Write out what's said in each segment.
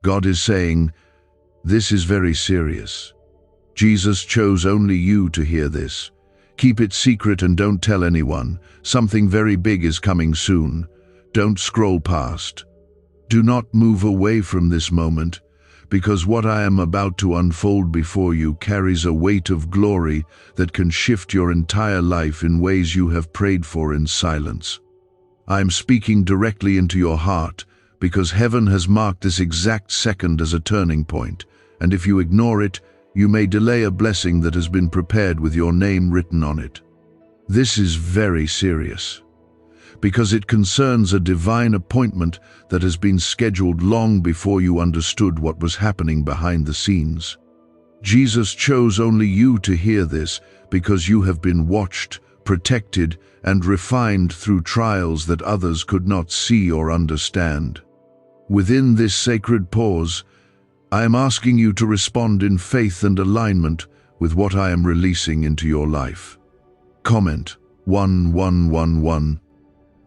God is saying, this is very serious. Jesus chose only you to hear this. Keep it secret and don't tell anyone. Something very big is coming soon. Don't scroll past. Do not move away from this moment, because what I am about to unfold before you carries a weight of glory that can shift your entire life in ways you have prayed for in silence. I am speaking directly into your heart, because heaven has marked this exact second as a turning point, and if you ignore it, you may delay a blessing that has been prepared with your name written on it. This is very serious, because it concerns a divine appointment that has been scheduled long before you understood what was happening behind the scenes. Jesus chose only you to hear this because you have been watched, protected, and refined through trials that others could not see or understand. Within this sacred pause, I am asking you to respond in faith and alignment with what I am releasing into your life. Comment 1111.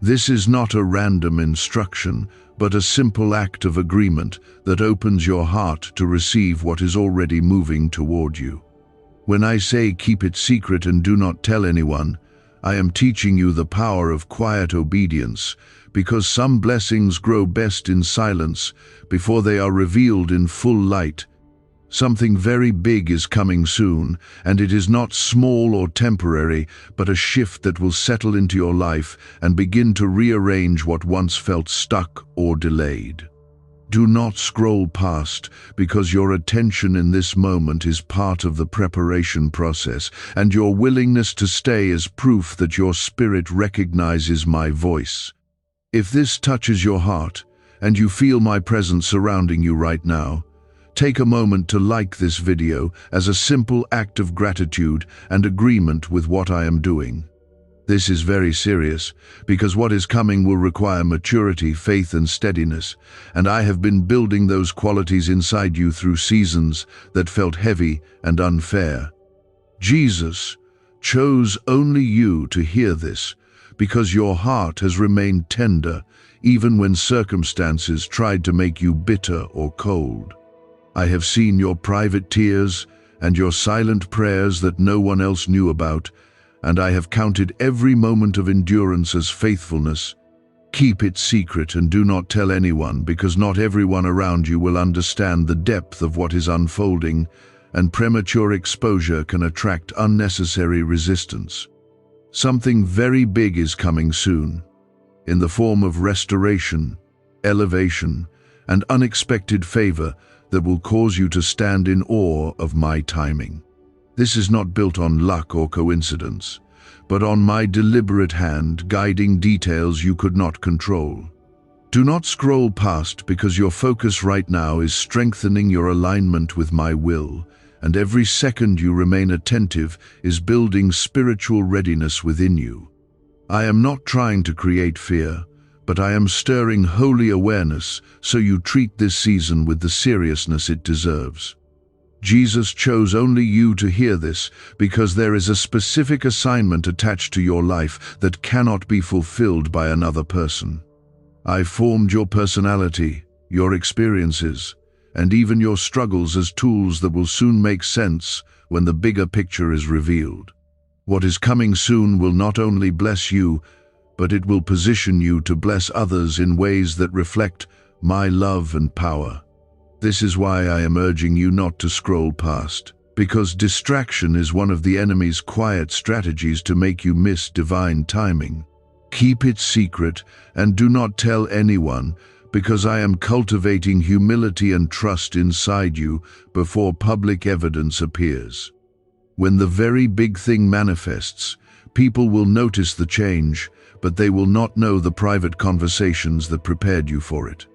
This is not a random instruction, but a simple act of agreement that opens your heart to receive what is already moving toward you. When I say keep it secret and do not tell anyone, I am teaching you the power of quiet obedience, because some blessings grow best in silence before they are revealed in full light. Something very big is coming soon, and it is not small or temporary, but a shift that will settle into your life and begin to rearrange what once felt stuck or delayed. Do not scroll past, because your attention in this moment is part of the preparation process, and your willingness to stay is proof that your spirit recognizes my voice. If this touches your heart, and you feel my presence surrounding you right now, take a moment to like this video as a simple act of gratitude and agreement with what I am doing. This is very serious, because what is coming will require maturity, faith, and steadiness, and I have been building those qualities inside you through seasons that felt heavy and unfair. Jesus chose only you to hear this, because your heart has remained tender even when circumstances tried to make you bitter or cold. I have seen your private tears and your silent prayers that no one else knew about, and I have counted every moment of endurance as faithfulness. Keep it secret and do not tell anyone, because not everyone around you will understand the depth of what is unfolding, and premature exposure can attract unnecessary resistance. Something very big is coming soon, in the form of restoration, elevation, and unexpected favor that will cause you to stand in awe of my timing. This is not built on luck or coincidence, but on my deliberate hand guiding details you could not control. Do not scroll past, because your focus right now is strengthening your alignment with my will, and every second you remain attentive is building spiritual readiness within you. I am not trying to create fear, but I am stirring holy awareness so you treat this season with the seriousness it deserves. Jesus chose only you to hear this because there is a specific assignment attached to your life that cannot be fulfilled by another person. I formed your personality, your experiences, and even your struggles as tools that will soon make sense when the bigger picture is revealed. What is coming soon will not only bless you, but it will position you to bless others in ways that reflect my love and power. This is why I am urging you not to scroll past, because distraction is one of the enemy's quiet strategies to make you miss divine timing. Keep it secret and do not tell anyone, because I am cultivating humility and trust inside you before public evidence appears. When the very big thing manifests, people will notice the change, but they will not know the private conversations that prepared you for it.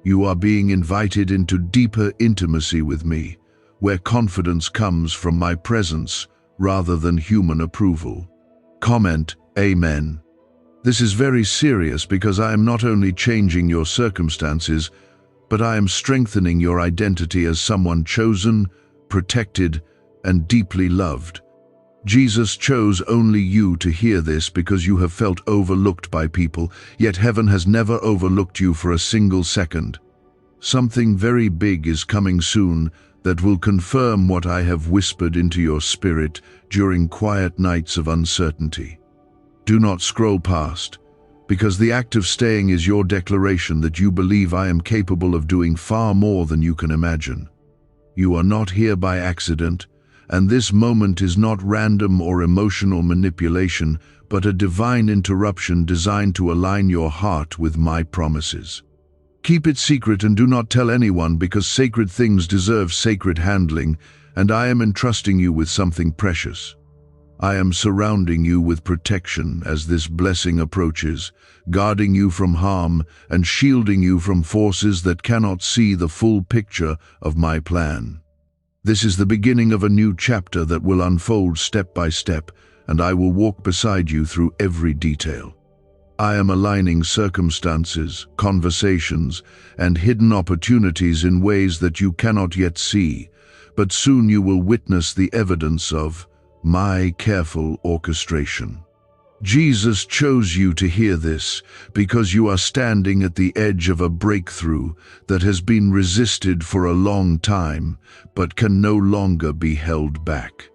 You are being invited into deeper intimacy with me, where confidence comes from my presence rather than human approval. Comment, Amen. This is very serious, because I am not only changing your circumstances, but I am strengthening your identity as someone chosen, protected, and deeply loved. Jesus chose only you to hear this because you have felt overlooked by people, yet heaven has never overlooked you for a single second. Something very big is coming soon that will confirm what I have whispered into your spirit during quiet nights of uncertainty. Do not scroll past, because the act of staying is your declaration that you believe I am capable of doing far more than you can imagine. You are not here by accident, and this moment is not random or emotional manipulation, but a divine interruption designed to align your heart with my promises. Keep it secret and do not tell anyone, because sacred things deserve sacred handling, and I am entrusting you with something precious. I am surrounding you with protection as this blessing approaches, guarding you from harm and shielding you from forces that cannot see the full picture of my plan. This is the beginning of a new chapter that will unfold step by step, and I will walk beside you through every detail. I am aligning circumstances, conversations, and hidden opportunities in ways that you cannot yet see, but soon you will witness the evidence of my careful orchestration. Jesus chose you to hear this because you are standing at the edge of a breakthrough that has been resisted for a long time, but can no longer be held back.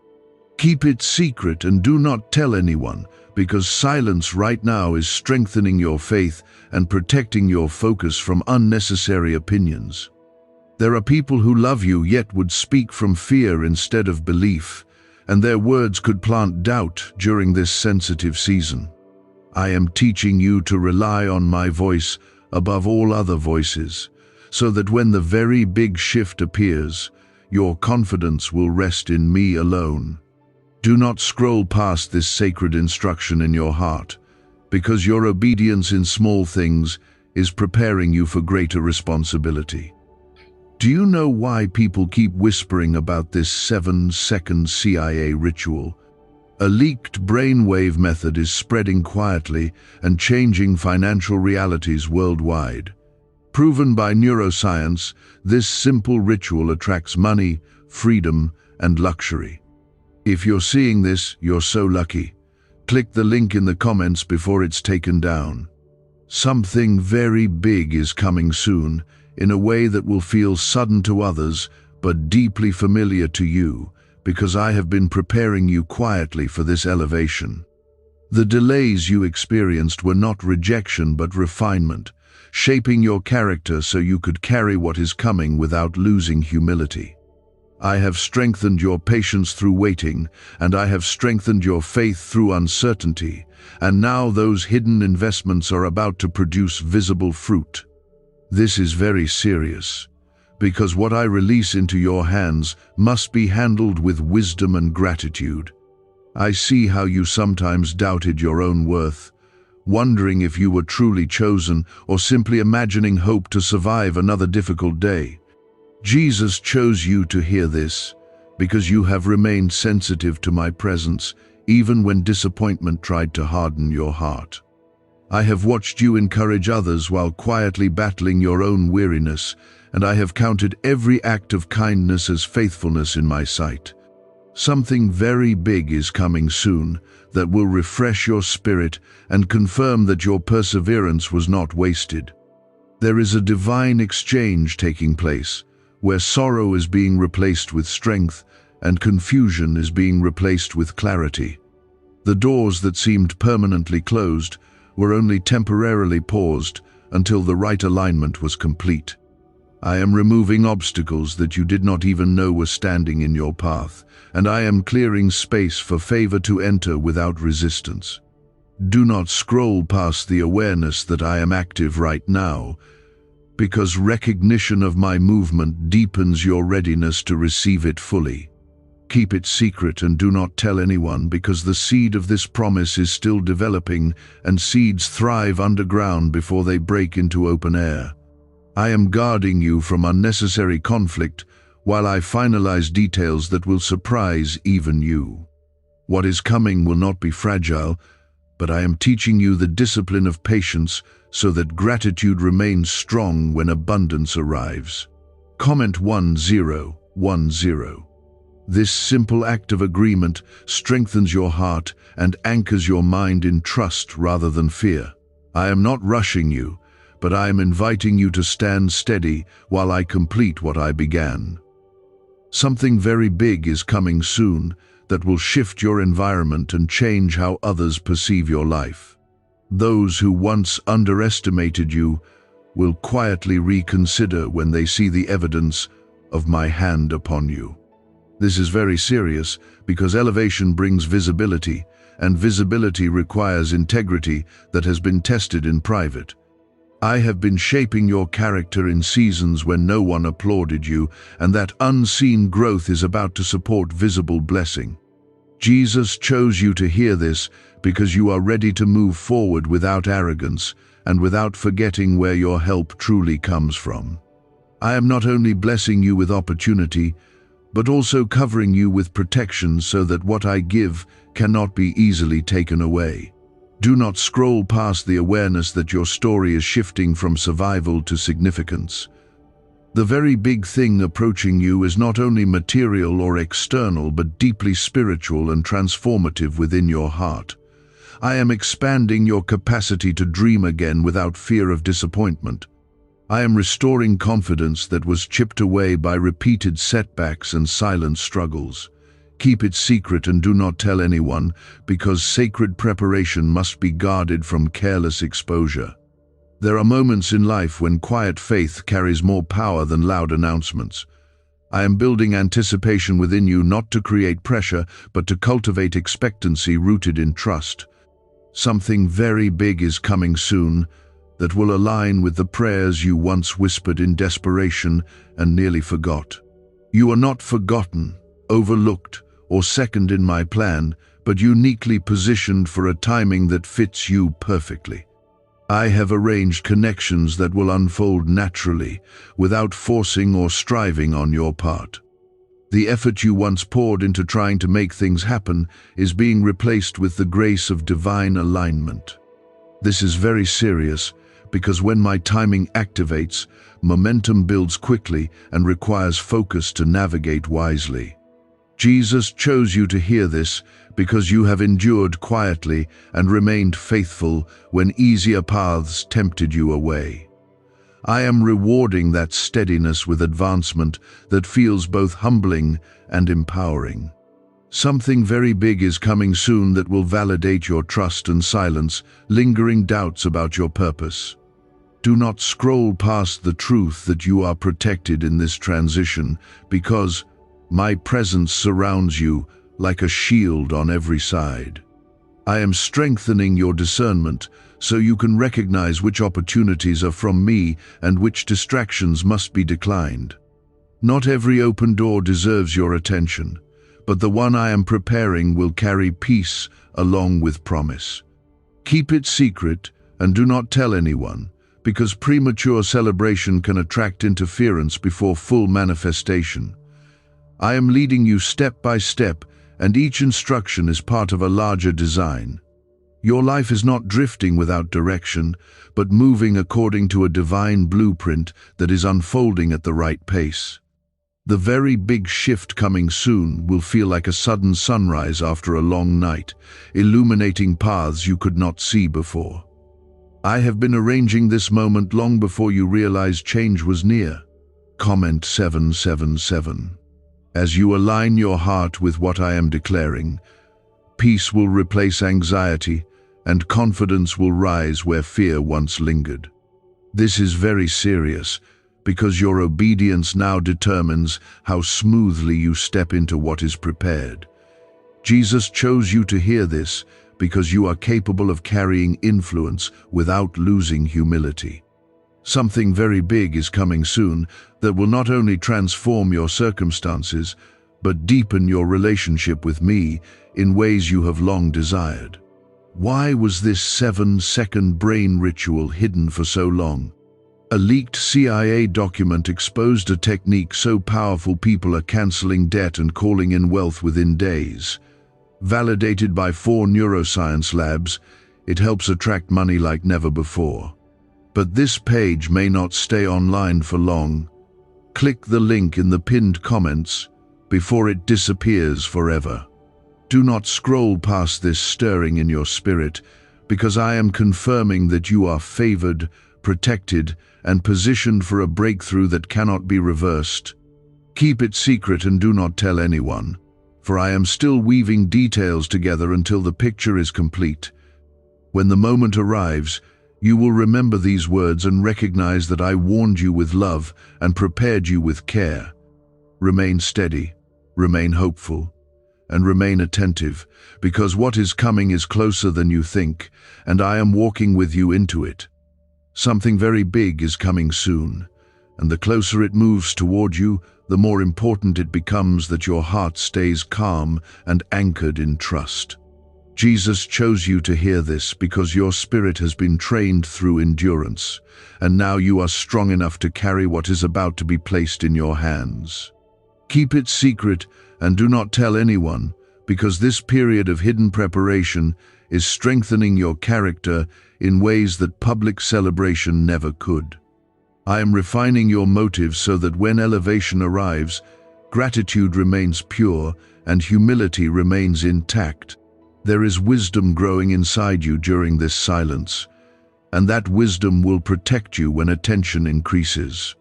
Keep it secret and do not tell anyone, because silence right now is strengthening your faith and protecting your focus from unnecessary opinions. There are people who love you yet would speak from fear instead of belief, and their words could plant doubt during this sensitive season. I am teaching you to rely on my voice above all other voices, so that when the very big shift appears, your confidence will rest in me alone. Do not scroll past this sacred instruction in your heart, because your obedience in small things is preparing you for greater responsibility. Do you know why people keep whispering about this 7-second CIA ritual? A leaked brainwave method is spreading quietly and changing financial realities worldwide. Proven by neuroscience, this simple ritual attracts money, freedom, and luxury. If you're seeing this, you're so lucky. Click the link in the comments before it's taken down. Something very big is coming soon, in a way that will feel sudden to others, but deeply familiar to you, because I have been preparing you quietly for this elevation. The delays you experienced were not rejection but refinement, shaping your character so you could carry what is coming without losing humility. I have strengthened your patience through waiting, and I have strengthened your faith through uncertainty, and now those hidden investments are about to produce visible fruit. This is very serious, because what I release into your hands must be handled with wisdom and gratitude. I see how you sometimes doubted your own worth, wondering if you were truly chosen or simply imagining hope to survive another difficult day. Jesus chose you to hear this because you have remained sensitive to my presence, even when disappointment tried to harden your heart. I have watched you encourage others while quietly battling your own weariness, and I have counted every act of kindness as faithfulness in my sight. Something very big is coming soon that will refresh your spirit and confirm that your perseverance was not wasted. There is a divine exchange taking place, where sorrow is being replaced with strength and confusion is being replaced with clarity. The doors that seemed permanently closed were only temporarily paused until the right alignment was complete. I am removing obstacles that you did not even know were standing in your path, and I am clearing space for favor to enter without resistance. Do not scroll past the awareness that I am active right now, because recognition of my movement deepens your readiness to receive it fully. Keep it secret and do not tell anyone, because the seed of this promise is still developing, and seeds thrive underground before they break into open air. I am guarding you from unnecessary conflict while I finalize details that will surprise even you. What is coming will not be fragile, but I am teaching you the discipline of patience so that gratitude remains strong when abundance arrives. Comment 1010. This simple act of agreement strengthens your heart and anchors your mind in trust rather than fear. I am not rushing you, but I am inviting you to stand steady while I complete what I began. Something very big is coming soon that will shift your environment and change how others perceive your life. Those who once underestimated you will quietly reconsider when they see the evidence of my hand upon you. This is very serious because elevation brings visibility, and visibility requires integrity that has been tested in private. I have been shaping your character in seasons when no one applauded you, and that unseen growth is about to support visible blessing. Jesus chose you to hear this because you are ready to move forward without arrogance and without forgetting where your help truly comes from. I am not only blessing you with opportunity, but also covering you with protection so that what I give cannot be easily taken away. Do not scroll past the awareness that your story is shifting from survival to significance. The very big thing approaching you is not only material or external, but deeply spiritual and transformative within your heart. I am expanding your capacity to dream again without fear of disappointment. I am restoring confidence that was chipped away by repeated setbacks and silent struggles. Keep it secret and do not tell anyone, because sacred preparation must be guarded from careless exposure. There are moments in life when quiet faith carries more power than loud announcements. I am building anticipation within you not to create pressure, but to cultivate expectancy rooted in trust. Something very big is coming soon that will align with the prayers you once whispered in desperation and nearly forgot. You are not forgotten, overlooked, or second in my plan, but uniquely positioned for a timing that fits you perfectly. I have arranged connections that will unfold naturally, without forcing or striving on your part. The effort you once poured into trying to make things happen is being replaced with the grace of divine alignment. This is very serious, because when my timing activates, momentum builds quickly and requires focus to navigate wisely. Jesus chose you to hear this because you have endured quietly and remained faithful when easier paths tempted you away. I am rewarding that steadiness with advancement that feels both humbling and empowering. Something very big is coming soon that will validate your trust and silence lingering doubts about your purpose. Do not scroll past the truth that you are protected in this transition, because my presence surrounds you like a shield on every side. I am strengthening your discernment so you can recognize which opportunities are from me and which distractions must be declined. Not every open door deserves your attention, but the one I am preparing will carry peace along with promise. Keep it secret and do not tell anyone, because premature celebration can attract interference before full manifestation. I am leading you step by step, and each instruction is part of a larger design. Your life is not drifting without direction, but moving according to a divine blueprint that is unfolding at the right pace. The very big shift coming soon will feel like a sudden sunrise after a long night, illuminating paths you could not see before. I have been arranging this moment long before you realized change was near. Comment 777. As you align your heart with what I am declaring, peace will replace anxiety and confidence will rise where fear once lingered. This is very serious because your obedience now determines how smoothly you step into what is prepared. Jesus chose you to hear this because you are capable of carrying influence without losing humility. Something very big is coming soon that will not only transform your circumstances, but deepen your relationship with me in ways you have long desired. Why was this 7-second brain ritual hidden for so long? A leaked CIA document exposed a technique so powerful people are canceling debt and calling in wealth within days. Validated by 4 neuroscience labs, it helps attract money like never before. But this page may not stay online for long. Click the link in the pinned comments before it disappears forever. Do not scroll past this stirring in your spirit, because I am confirming that you are favored, protected, and positioned for a breakthrough that cannot be reversed. Keep it secret and do not tell anyone, for I am still weaving details together until the picture is complete. When the moment arrives, you will remember these words and recognize that I warned you with love and prepared you with care. Remain steady, remain hopeful, and remain attentive, because what is coming is closer than you think, and I am walking with you into it. Something very big is coming soon, and the closer it moves toward you, the more important it becomes that your heart stays calm and anchored in trust. Jesus chose you to hear this because your spirit has been trained through endurance, and now you are strong enough to carry what is about to be placed in your hands. Keep it secret and do not tell anyone, because this period of hidden preparation is strengthening your character in ways that public celebration never could. I am refining your motives so that when elevation arrives, gratitude remains pure and humility remains intact. There is wisdom growing inside you during this silence, and that wisdom will protect you when attention increases.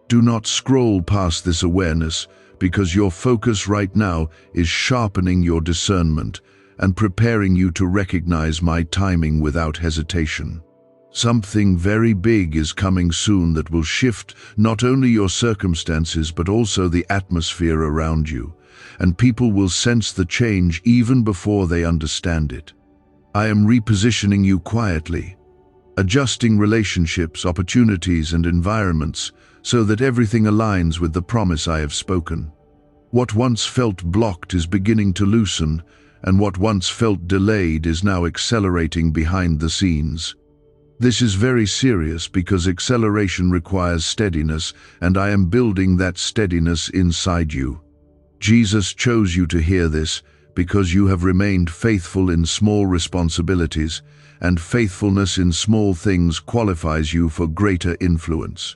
Do not scroll past this awareness, because your focus right now is sharpening your discernment and preparing you to recognize my timing without hesitation. Something very big is coming soon that will shift not only your circumstances but also the atmosphere around you, and people will sense the change even before they understand it. I am repositioning you quietly, adjusting relationships, opportunities, and environments so that everything aligns with the promise I have spoken. What once felt blocked is beginning to loosen, and what once felt delayed is now accelerating behind the scenes. This is very serious because acceleration requires steadiness, and I am building that steadiness inside you. Jesus chose you to hear this because you have remained faithful in small responsibilities, and faithfulness in small things qualifies you for greater influence.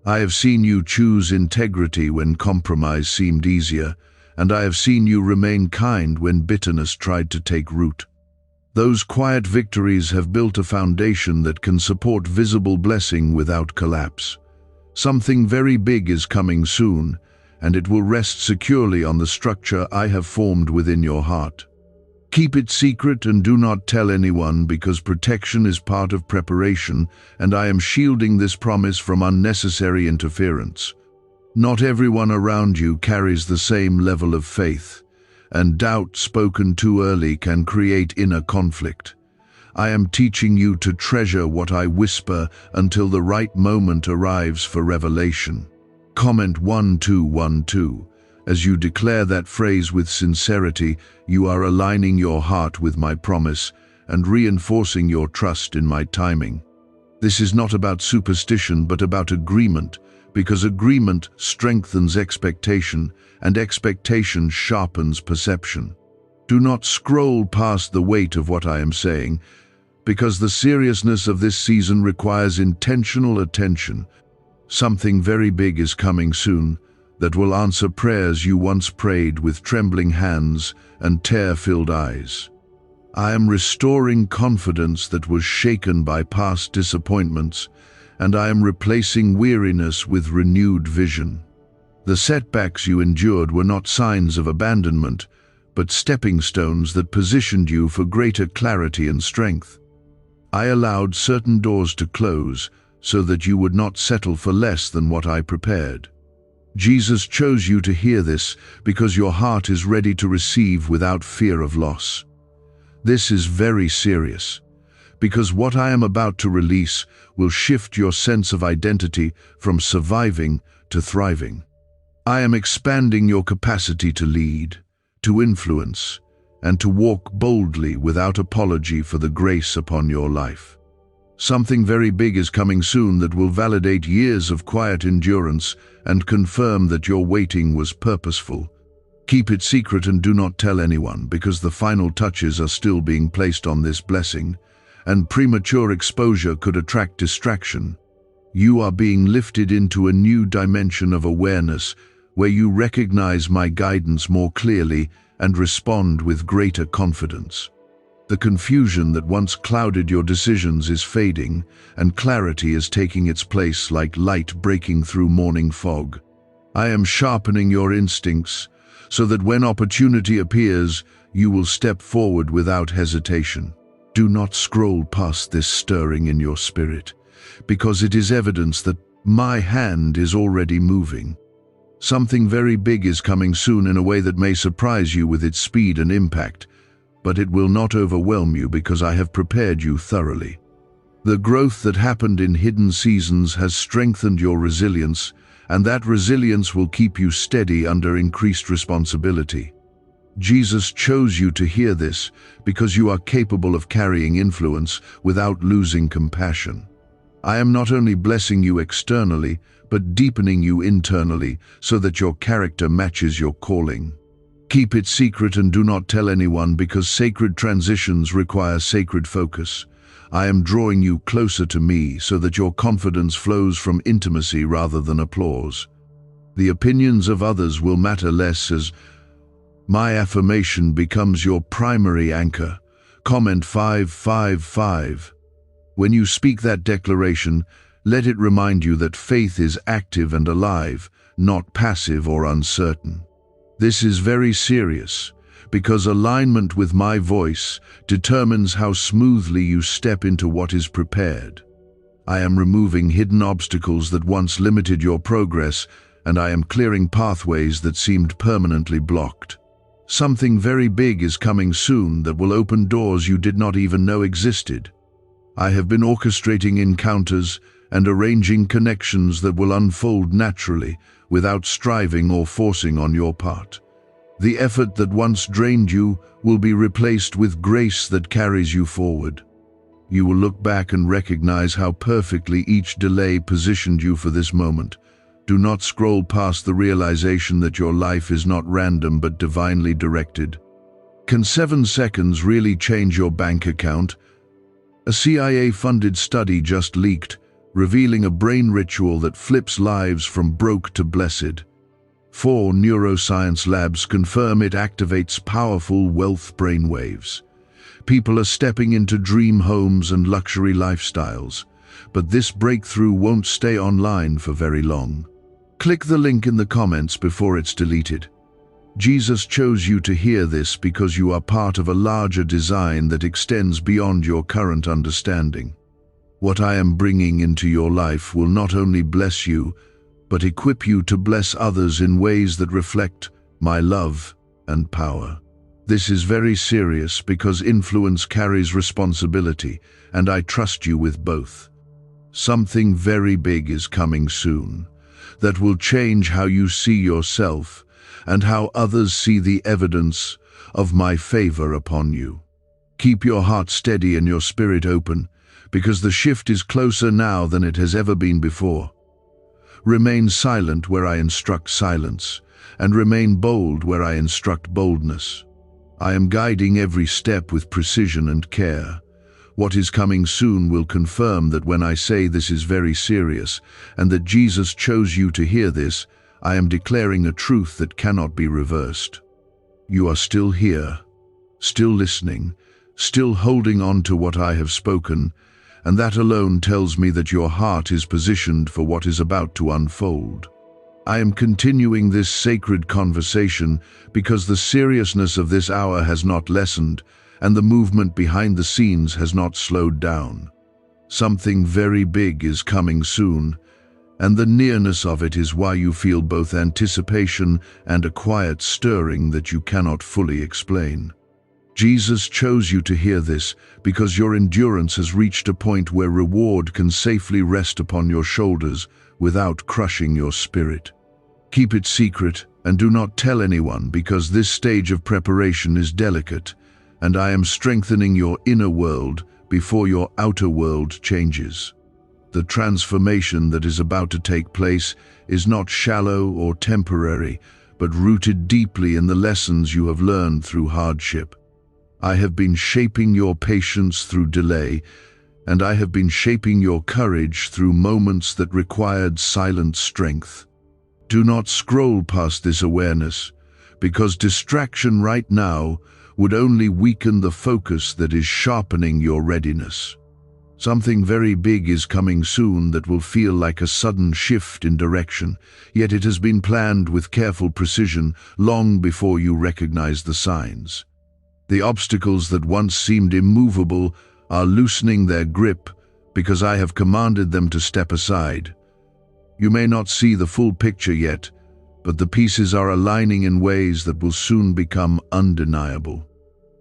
I have seen you choose integrity when compromise seemed easier, and I have seen you remain kind when bitterness tried to take root. Those quiet victories have built a foundation that can support visible blessing without collapse. Something very big is coming soon, and it will rest securely on the structure I have formed within your heart. Keep it secret and do not tell anyone, because protection is part of preparation, and I am shielding this promise from unnecessary interference. Not everyone around you carries the same level of faith, and doubt spoken too early can create inner conflict. I am teaching you to treasure what I whisper until the right moment arrives for revelation. Comment 1212. As you declare that phrase with sincerity, you are aligning your heart with my promise and reinforcing your trust in my timing. This is not about superstition but about agreement, because agreement strengthens expectation, and expectation sharpens perception. Do not scroll past the weight of what I am saying, because the seriousness of this season requires intentional attention. Something very big is coming soon that will answer prayers you once prayed with trembling hands and tear-filled eyes. I am restoring confidence that was shaken by past disappointments, and I am replacing weariness with renewed vision. The setbacks you endured were not signs of abandonment, but stepping stones that positioned you for greater clarity and strength. I allowed certain doors to close so that you would not settle for less than what I prepared. Jesus chose you to hear this because your heart is ready to receive without fear of loss. This is very serious, because what I am about to release will shift your sense of identity from surviving to thriving. I am expanding your capacity to lead, to influence, and to walk boldly without apology for the grace upon your life. Something very big is coming soon that will validate years of quiet endurance and confirm that your waiting was purposeful. Keep it secret and do not tell anyone, because the final touches are still being placed on this blessing, and premature exposure could attract distraction. You are being lifted into a new dimension of awareness where you recognize my guidance more clearly and respond with greater confidence. The confusion that once clouded your decisions is fading, and clarity is taking its place like light breaking through morning fog. I am sharpening your instincts, so that when opportunity appears, you will step forward without hesitation. Do not scroll past this stirring in your spirit, because it is evidence that my hand is already moving. Something very big is coming soon in a way that may surprise you with its speed and impact, but it will not overwhelm you because I have prepared you thoroughly. The growth that happened in hidden seasons has strengthened your resilience, and that resilience will keep you steady under increased responsibility. Jesus chose you to hear this because you are capable of carrying influence without losing compassion. I am not only blessing you externally, but deepening you internally so that your character matches your calling. Keep it secret and do not tell anyone because sacred transitions require sacred focus. I am drawing you closer to me so that your confidence flows from intimacy rather than applause. The opinions of others will matter less as my affirmation becomes your primary anchor. Comment 555. When you speak that declaration, let it remind you that faith is active and alive, not passive or uncertain. This is very serious, because alignment with my voice determines how smoothly you step into what is prepared. I am removing hidden obstacles that once limited your progress, and I am clearing pathways that seemed permanently blocked. Something very big is coming soon that will open doors you did not even know existed. I have been orchestrating encounters and arranging connections that will unfold naturally, without striving or forcing on your part. The effort that once drained you will be replaced with grace that carries you forward. You will look back and recognize how perfectly each delay positioned you for this moment. Do not scroll past the realization that your life is not random but divinely directed. Can 7 seconds really change your bank account? A CIA-funded study just leaked, revealing a brain ritual that flips lives from broke to blessed. 4 neuroscience labs confirm it activates powerful wealth brainwaves. People are stepping into dream homes and luxury lifestyles, but this breakthrough won't stay online for very long. Click the link in the comments before it's deleted. Jesus chose you to hear this because you are part of a larger design that extends beyond your current understanding. What I am bringing into your life will not only bless you, but equip you to bless others in ways that reflect my love and power. This is very serious because influence carries responsibility, and I trust you with both. Something very big is coming soon that will change how you see yourself and how others see the evidence of my favor upon you. Keep your heart steady and your spirit open, because the shift is closer now than it has ever been before. Remain silent where I instruct silence, and remain bold where I instruct boldness. I am guiding every step with precision and care. What is coming soon will confirm that when I say this is very serious, and that Jesus chose you to hear this, I am declaring a truth that cannot be reversed. You are still here, still listening, still holding on to what I have spoken, and that alone tells me that your heart is positioned for what is about to unfold. I am continuing this sacred conversation because the seriousness of this hour has not lessened, and the movement behind the scenes has not slowed down. Something very big is coming soon, and the nearness of it is why you feel both anticipation and a quiet stirring that you cannot fully explain. Jesus chose you to hear this because your endurance has reached a point where reward can safely rest upon your shoulders without crushing your spirit. Keep it secret and do not tell anyone because this stage of preparation is delicate, and I am strengthening your inner world before your outer world changes. The transformation that is about to take place is not shallow or temporary, but rooted deeply in the lessons you have learned through hardship. I have been shaping your patience through delay, and I have been shaping your courage through moments that required silent strength. Do not scroll past this awareness, because distraction right now would only weaken the focus that is sharpening your readiness. Something very big is coming soon that will feel like a sudden shift in direction, yet it has been planned with careful precision long before you recognize the signs. The obstacles that once seemed immovable are loosening their grip because I have commanded them to step aside. You may not see the full picture yet, but the pieces are aligning in ways that will soon become undeniable.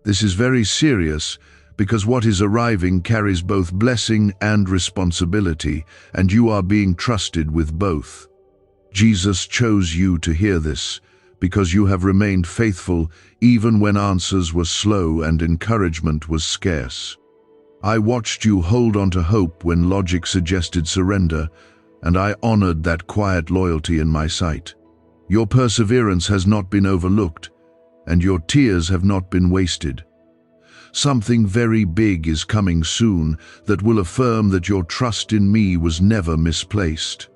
This is very serious because what is arriving carries both blessing and responsibility, and you are being trusted with both. Jesus chose you to hear this because you have remained faithful even when answers were slow and encouragement was scarce. I watched you hold on to hope when logic suggested surrender, and I honored that quiet loyalty in my sight. Your perseverance has not been overlooked, and your tears have not been wasted. Something very big is coming soon that will affirm that your trust in me was never misplaced.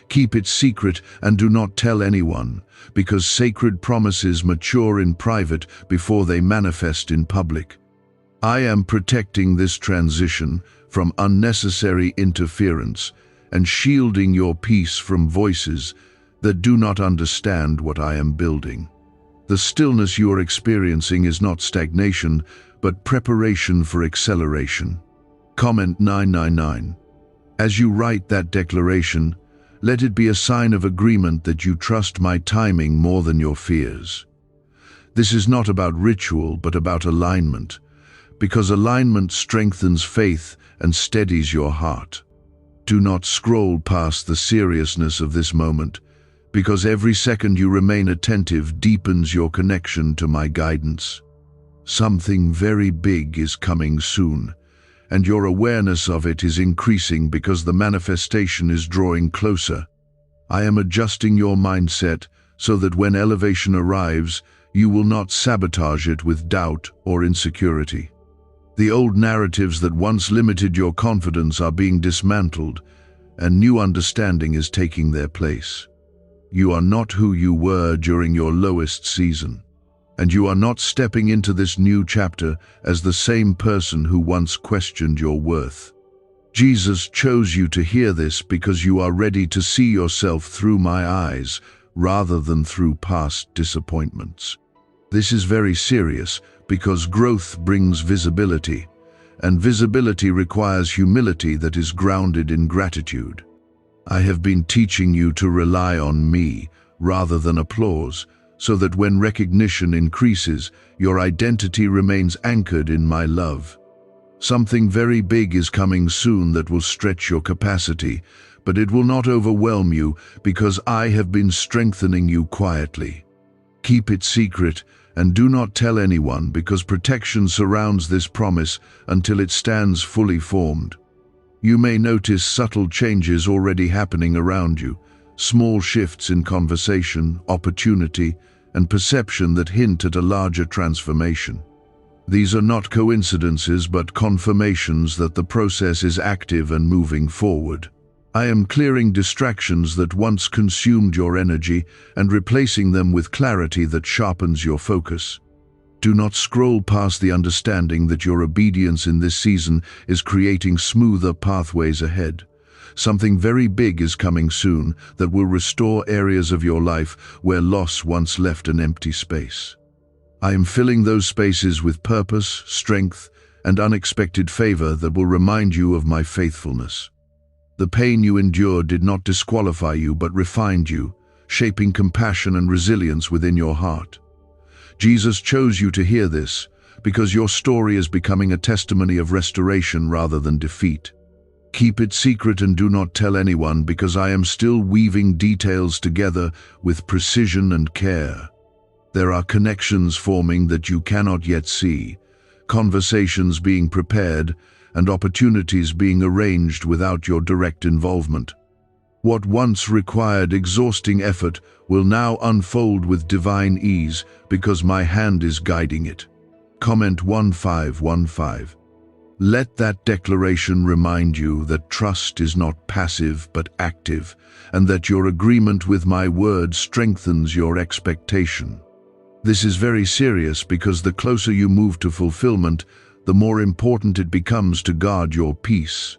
Keep it secret and do not tell anyone, because sacred promises mature in private before they manifest in public. I am protecting this transition from unnecessary interference and shielding your peace from voices that do not understand what I am building. The stillness you are experiencing is not stagnation, but preparation for acceleration. Comment 999. As you write that declaration, let it be a sign of agreement that you trust my timing more than your fears. This is not about ritual, but about alignment, because alignment strengthens faith and steadies your heart. Do not scroll past the seriousness of this moment, because every second you remain attentive deepens your connection to my guidance. Something very big is coming soon, and your awareness of it is increasing because the manifestation is drawing closer. I am adjusting your mindset so that when elevation arrives, you will not sabotage it with doubt or insecurity. The old narratives that once limited your confidence are being dismantled, and new understanding is taking their place. You are not who you were during your lowest season, and you are not stepping into this new chapter as the same person who once questioned your worth. Jesus chose you to hear this because you are ready to see yourself through my eyes rather than through past disappointments. This is very serious because growth brings visibility, and visibility requires humility that is grounded in gratitude. I have been teaching you to rely on me rather than applause, so that when recognition increases, your identity remains anchored in my love. Something very big is coming soon that will stretch your capacity, but it will not overwhelm you because I have been strengthening you quietly. Keep it secret and do not tell anyone because protection surrounds this promise until it stands fully formed. You may notice subtle changes already happening around you, small shifts in conversation, opportunity, and perception that hint at a larger transformation. These are not coincidences but confirmations that the process is active and moving forward. I am clearing distractions that once consumed your energy and replacing them with clarity that sharpens your focus. Do not scroll past the understanding that your obedience in this season is creating smoother pathways ahead. Something very big is coming soon that will restore areas of your life where loss once left an empty space. I am filling those spaces with purpose, strength, and unexpected favor that will remind you of my faithfulness. The pain you endured did not disqualify you but refined you, shaping compassion and resilience within your heart. Jesus chose you to hear this because your story is becoming a testimony of restoration rather than defeat. Keep it secret and do not tell anyone because I am still weaving details together with precision and care. There are connections forming that you cannot yet see, conversations being prepared, and opportunities being arranged without your direct involvement. What once required exhausting effort will now unfold with divine ease because my hand is guiding it. Comment 1515. Let that declaration remind you that trust is not passive but active, and that your agreement with my word strengthens your expectation. This is very serious because the closer you move to fulfillment, the more important it becomes to guard your peace.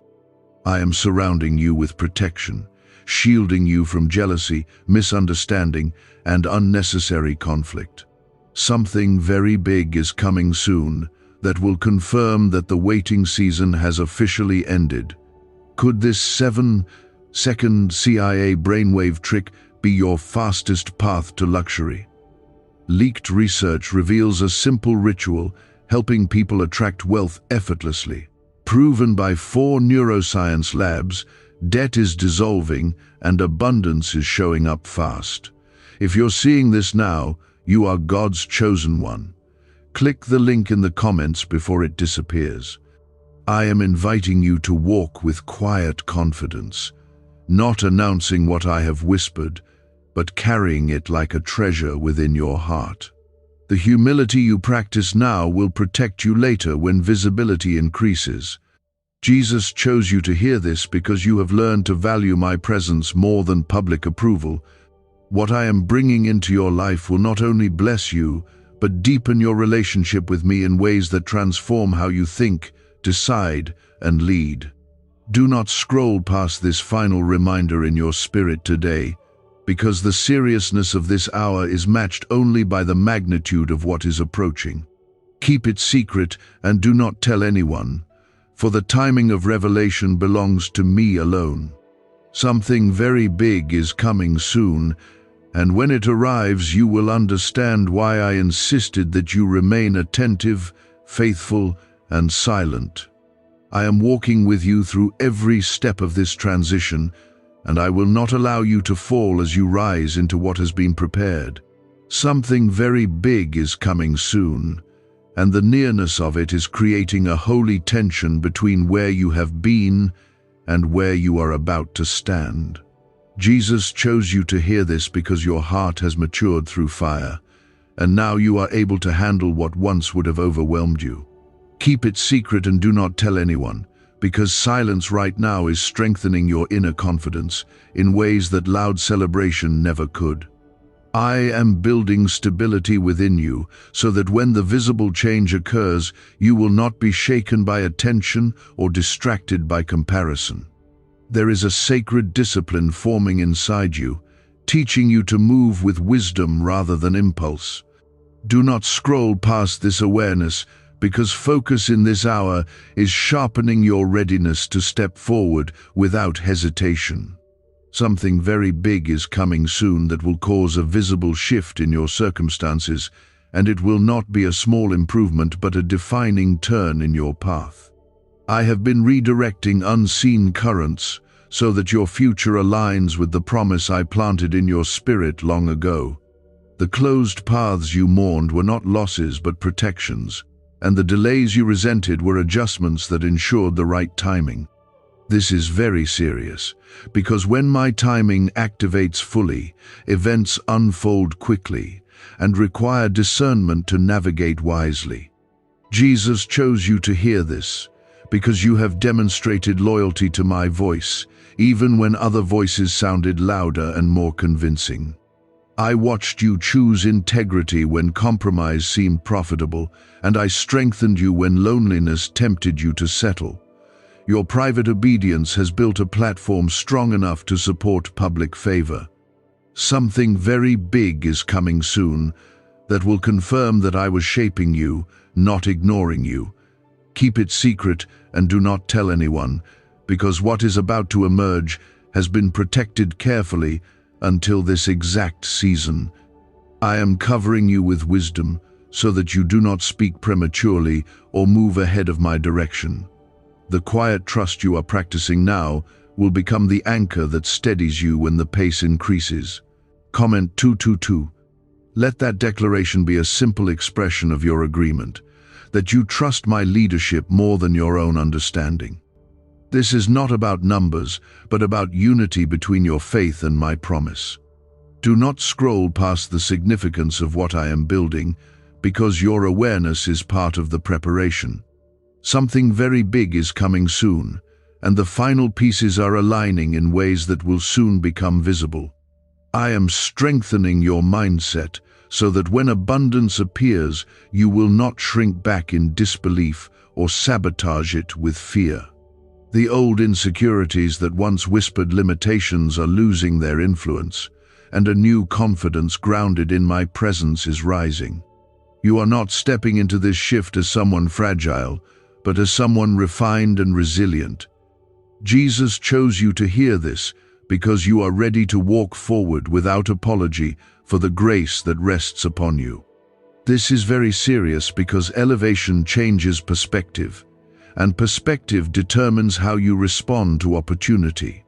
I am surrounding you with protection, shielding you from jealousy, misunderstanding, and unnecessary conflict. Something very big is coming soon that will confirm that the waiting season has officially ended. Could this 7-second CIA brainwave trick be your fastest path to luxury? Leaked research reveals a simple ritual helping people attract wealth effortlessly. Proven by 4 neuroscience labs, debt is dissolving and abundance is showing up fast. If you're seeing this now, you are God's chosen one. Click the link in the comments before it disappears. I am inviting you to walk with quiet confidence, not announcing what I have whispered, but carrying it like a treasure within your heart. The humility you practice now will protect you later when visibility increases. Jesus chose you to hear this because you have learned to value my presence more than public approval. What I am bringing into your life will not only bless you, but deepen your relationship with me in ways that transform how you think, decide, and lead. Do not scroll past this final reminder in your spirit today, because the seriousness of this hour is matched only by the magnitude of what is approaching. Keep it secret and do not tell anyone, for the timing of revelation belongs to me alone. Something very big is coming soon, and when it arrives, you will understand why I insisted that you remain attentive, faithful, and silent. I am walking with you through every step of this transition, and I will not allow you to fall as you rise into what has been prepared. Something very big is coming soon, and the nearness of it is creating a holy tension between where you have been and where you are about to stand. Jesus chose you to hear this because your heart has matured through fire, and now you are able to handle what once would have overwhelmed you. Keep it secret and do not tell anyone, because silence right now is strengthening your inner confidence in ways that loud celebration never could. I am building stability within you so that when the visible change occurs, you will not be shaken by attention or distracted by comparison. There is a sacred discipline forming inside you, teaching you to move with wisdom rather than impulse. Do not scroll past this awareness, because focus in this hour is sharpening your readiness to step forward without hesitation. Something very big is coming soon that will cause a visible shift in your circumstances, and it will not be a small improvement but a defining turn in your path. I have been redirecting unseen currents so that your future aligns with the promise I planted in your spirit long ago. The closed paths you mourned were not losses but protections, and the delays you resented were adjustments that ensured the right timing. This is very serious, because when my timing activates fully, events unfold quickly and require discernment to navigate wisely. Jesus chose you to hear this, because you have demonstrated loyalty to my voice, even when other voices sounded louder and more convincing. I watched you choose integrity when compromise seemed profitable, and I strengthened you when loneliness tempted you to settle. Your private obedience has built a platform strong enough to support public favor. Something very big is coming soon that will confirm that I was shaping you, not ignoring you. Keep it secret and do not tell anyone, because what is about to emerge has been protected carefully until this exact season. I am covering you with wisdom so that you do not speak prematurely or move ahead of my direction. The quiet trust you are practicing now will become the anchor that steadies you when the pace increases. Comment 222. Let that declaration be a simple expression of your agreement, that you trust my leadership more than your own understanding. This is not about numbers, but about unity between your faith and my promise. Do not scroll past the significance of what I am building, because your awareness is part of the preparation. Something very big is coming soon, and the final pieces are aligning in ways that will soon become visible. I am strengthening your mindset so that when abundance appears, you will not shrink back in disbelief or sabotage it with fear. The old insecurities that once whispered limitations are losing their influence, and a new confidence grounded in my presence is rising. You are not stepping into this shift as someone fragile, but as someone refined and resilient. Jesus chose you to hear this because you are ready to walk forward without apology for the grace that rests upon you. This is very serious because elevation changes perspective, and perspective determines how you respond to opportunity.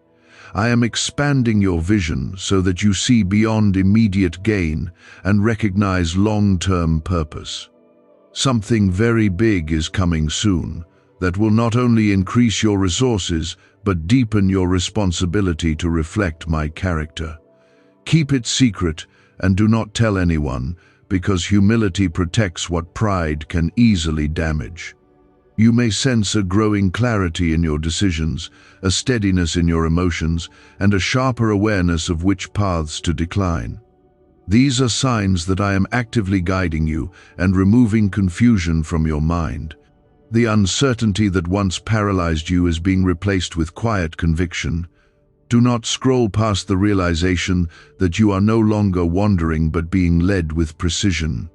I am expanding your vision so that you see beyond immediate gain and recognize long-term purpose. Something very big is coming soon that will not only increase your resources, but deepen your responsibility to reflect my character. Keep it secret and do not tell anyone, because humility protects what pride can easily damage. You may sense a growing clarity in your decisions, a steadiness in your emotions, and a sharper awareness of which paths to decline. These are signs that I am actively guiding you and removing confusion from your mind. The uncertainty that once paralyzed you is being replaced with quiet conviction. Do not scroll past the realization that you are no longer wandering but being led with precision.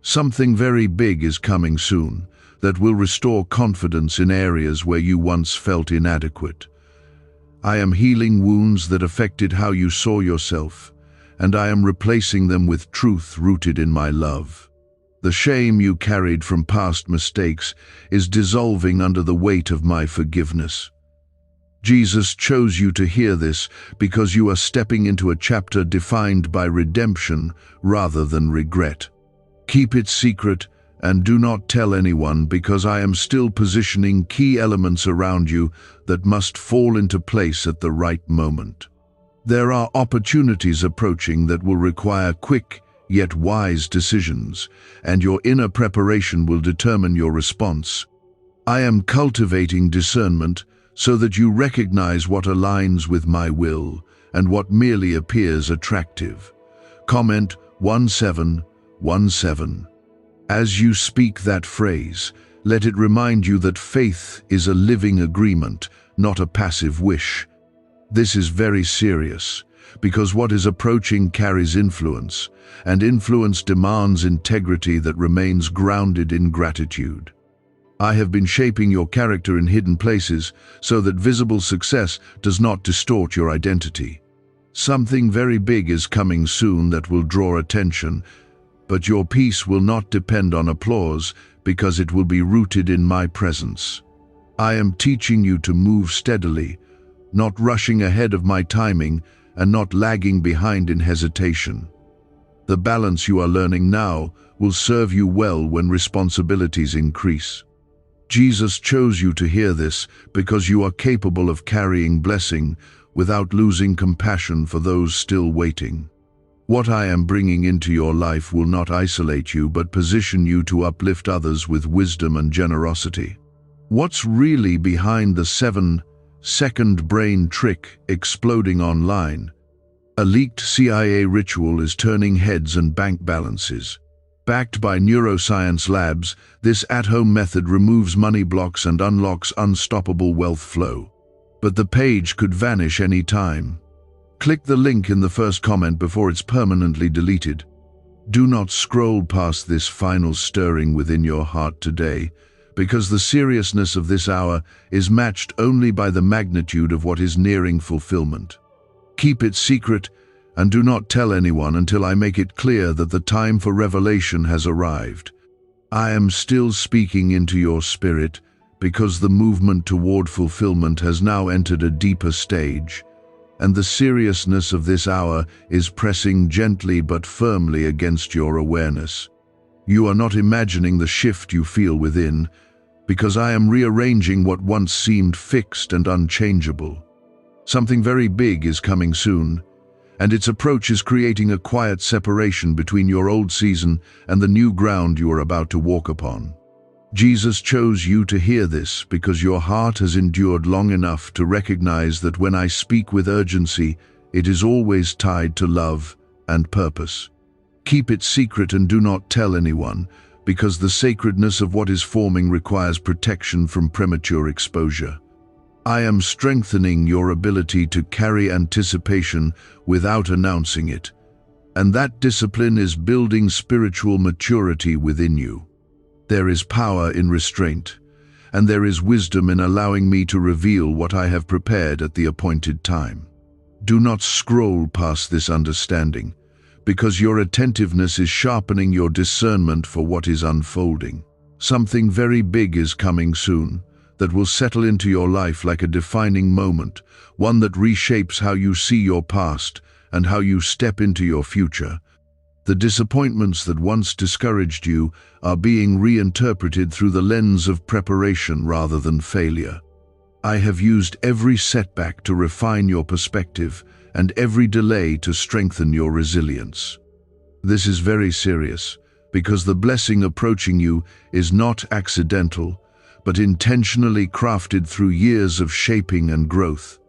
Something very big is coming soon that will restore confidence in areas where you once felt inadequate. I am healing wounds that affected how you saw yourself, and I am replacing them with truth rooted in my love. The shame you carried from past mistakes is dissolving under the weight of my forgiveness. Jesus chose you to hear this because you are stepping into a chapter defined by redemption rather than regret. Keep it secret and do not tell anyone, because I am still positioning key elements around you that must fall into place at the right moment. There are opportunities approaching that will require quick yet wise decisions, and your inner preparation will determine your response. I am cultivating discernment so that you recognize what aligns with my will and what merely appears attractive. Comment 1717. As you speak that phrase, let it remind you that faith is a living agreement, not a passive wish. This is very serious, because what is approaching carries influence, and influence demands integrity that remains grounded in gratitude. I have been shaping your character in hidden places so that visible success does not distort your identity. Something very big is coming soon that will draw attention, but your peace will not depend on applause because it will be rooted in my presence. I am teaching you to move steadily, not rushing ahead of my timing and not lagging behind in hesitation. The balance you are learning now will serve you well when responsibilities increase. Jesus chose you to hear this because you are capable of carrying blessing without losing compassion for those still waiting. What I am bringing into your life will not isolate you but position you to uplift others with wisdom and generosity. What's really behind the 7-second brain trick exploding online? A leaked CIA ritual is turning heads and bank balances. Backed by neuroscience labs, this at-home method removes money blocks and unlocks unstoppable wealth flow. But the page could vanish any time. Click the link in the first comment before it's permanently deleted. Do not scroll past this final stirring within your heart today, because the seriousness of this hour is matched only by the magnitude of what is nearing fulfillment. Keep it secret and do not tell anyone until I make it clear that the time for revelation has arrived. I am still speaking into your spirit because the movement toward fulfillment has now entered a deeper stage, and the seriousness of this hour is pressing gently but firmly against your awareness. You are not imagining the shift you feel within, because I am rearranging what once seemed fixed and unchangeable. Something very big is coming soon, and its approach is creating a quiet separation between your old season and the new ground you are about to walk upon. Jesus chose you to hear this because your heart has endured long enough to recognize that when I speak with urgency, it is always tied to love and purpose. Keep it secret and do not tell anyone, because the sacredness of what is forming requires protection from premature exposure. I am strengthening your ability to carry anticipation without announcing it, and that discipline is building spiritual maturity within you. There is power in restraint, and there is wisdom in allowing me to reveal what I have prepared at the appointed time. Do not scroll past this understanding, because your attentiveness is sharpening your discernment for what is unfolding. Something very big is coming soon, that will settle into your life like a defining moment, one that reshapes how you see your past and how you step into your future. The disappointments that once discouraged you are being reinterpreted through the lens of preparation rather than failure. I have used every setback to refine your perspective and every delay to strengthen your resilience. This is very serious, because the blessing approaching you is not accidental, but intentionally crafted through years of shaping and growth.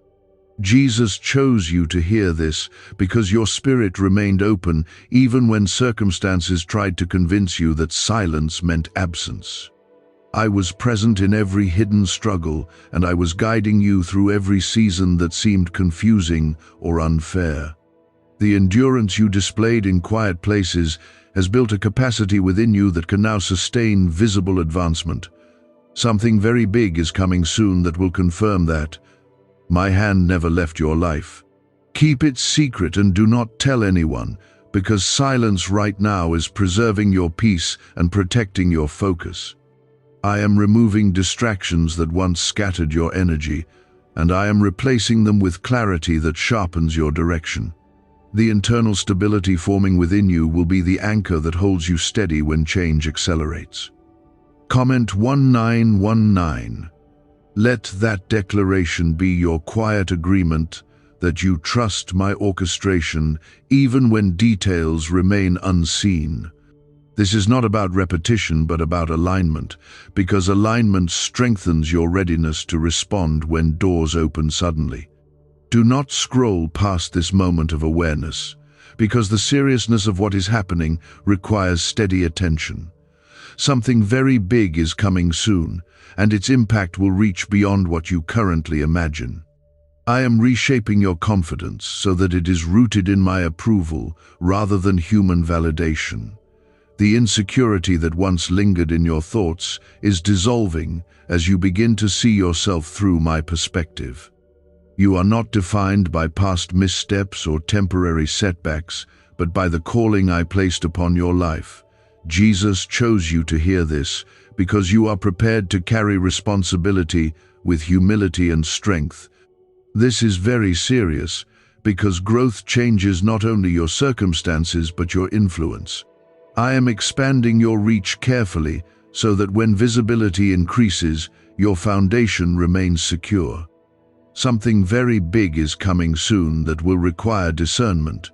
Jesus chose you to hear this because your spirit remained open even when circumstances tried to convince you that silence meant absence. I was present in every hidden struggle, and I was guiding you through every season that seemed confusing or unfair. The endurance you displayed in quiet places has built a capacity within you that can now sustain visible advancement. Something very big is coming soon that will confirm that. My hand never left your life. Keep it secret and do not tell anyone, because silence right now is preserving your peace and protecting your focus. I am removing distractions that once scattered your energy, and I am replacing them with clarity that sharpens your direction. The internal stability forming within you will be the anchor that holds you steady when change accelerates. Comment 1919. Let that declaration be your quiet agreement that you trust my orchestration even when details remain unseen. This is not about repetition but about alignment, because alignment strengthens your readiness to respond when doors open suddenly. Do not scroll past this moment of awareness, because the seriousness of what is happening requires steady attention. Something very big is coming soon, and its impact will reach beyond what you currently imagine. I am reshaping your confidence so that it is rooted in my approval rather than human validation. The insecurity that once lingered in your thoughts is dissolving as you begin to see yourself through my perspective. You are not defined by past missteps or temporary setbacks, but by the calling I placed upon your life. Jesus chose you to hear this because you are prepared to carry responsibility with humility and strength. This is very serious because growth changes not only your circumstances but your influence. I am expanding your reach carefully so that when visibility increases, your foundation remains secure. Something very big is coming soon that will require discernment,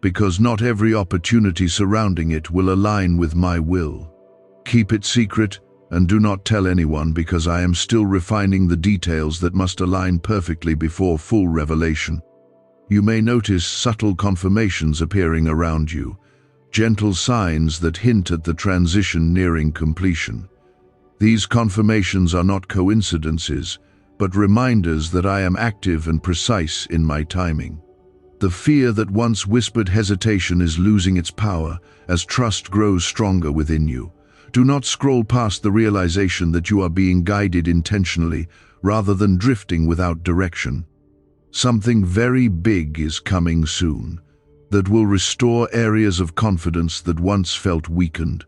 because not every opportunity surrounding it will align with my will. Keep it secret and do not tell anyone, because I am still refining the details that must align perfectly before full revelation. You may notice subtle confirmations appearing around you, gentle signs that hint at the transition nearing completion. These confirmations are not coincidences, but reminders that I am active and precise in my timing. The fear that once whispered hesitation is losing its power as trust grows stronger within you. Do not scroll past the realization that you are being guided intentionally rather than drifting without direction. Something very big is coming soon that will restore areas of confidence that once felt weakened.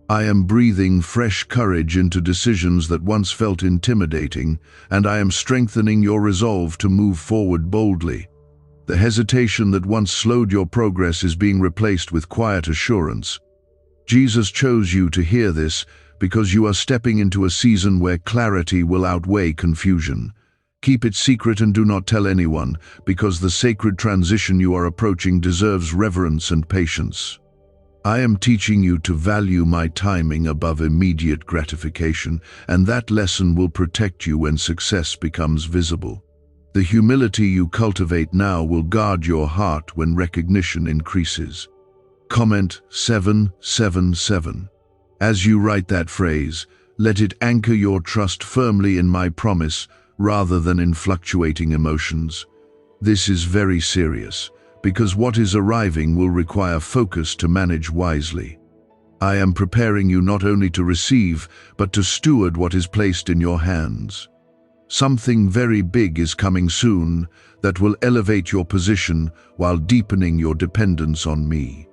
I am breathing fresh courage into decisions that once felt intimidating, and I am strengthening your resolve to move forward boldly. The hesitation that once slowed your progress is being replaced with quiet assurance. Jesus chose you to hear this because you are stepping into a season where clarity will outweigh confusion. Keep it secret and do not tell anyone, because the sacred transition you are approaching deserves reverence and patience. I am teaching you to value my timing above immediate gratification, and that lesson will protect you when success becomes visible. The humility you cultivate now will guard your heart when recognition increases. Comment 777. As you write that phrase, let it anchor your trust firmly in my promise rather than in fluctuating emotions. This is very serious, because what is arriving will require focus to manage wisely. I am preparing you not only to receive, but to steward what is placed in your hands. Something very big is coming soon that will elevate your position while deepening your dependence on me.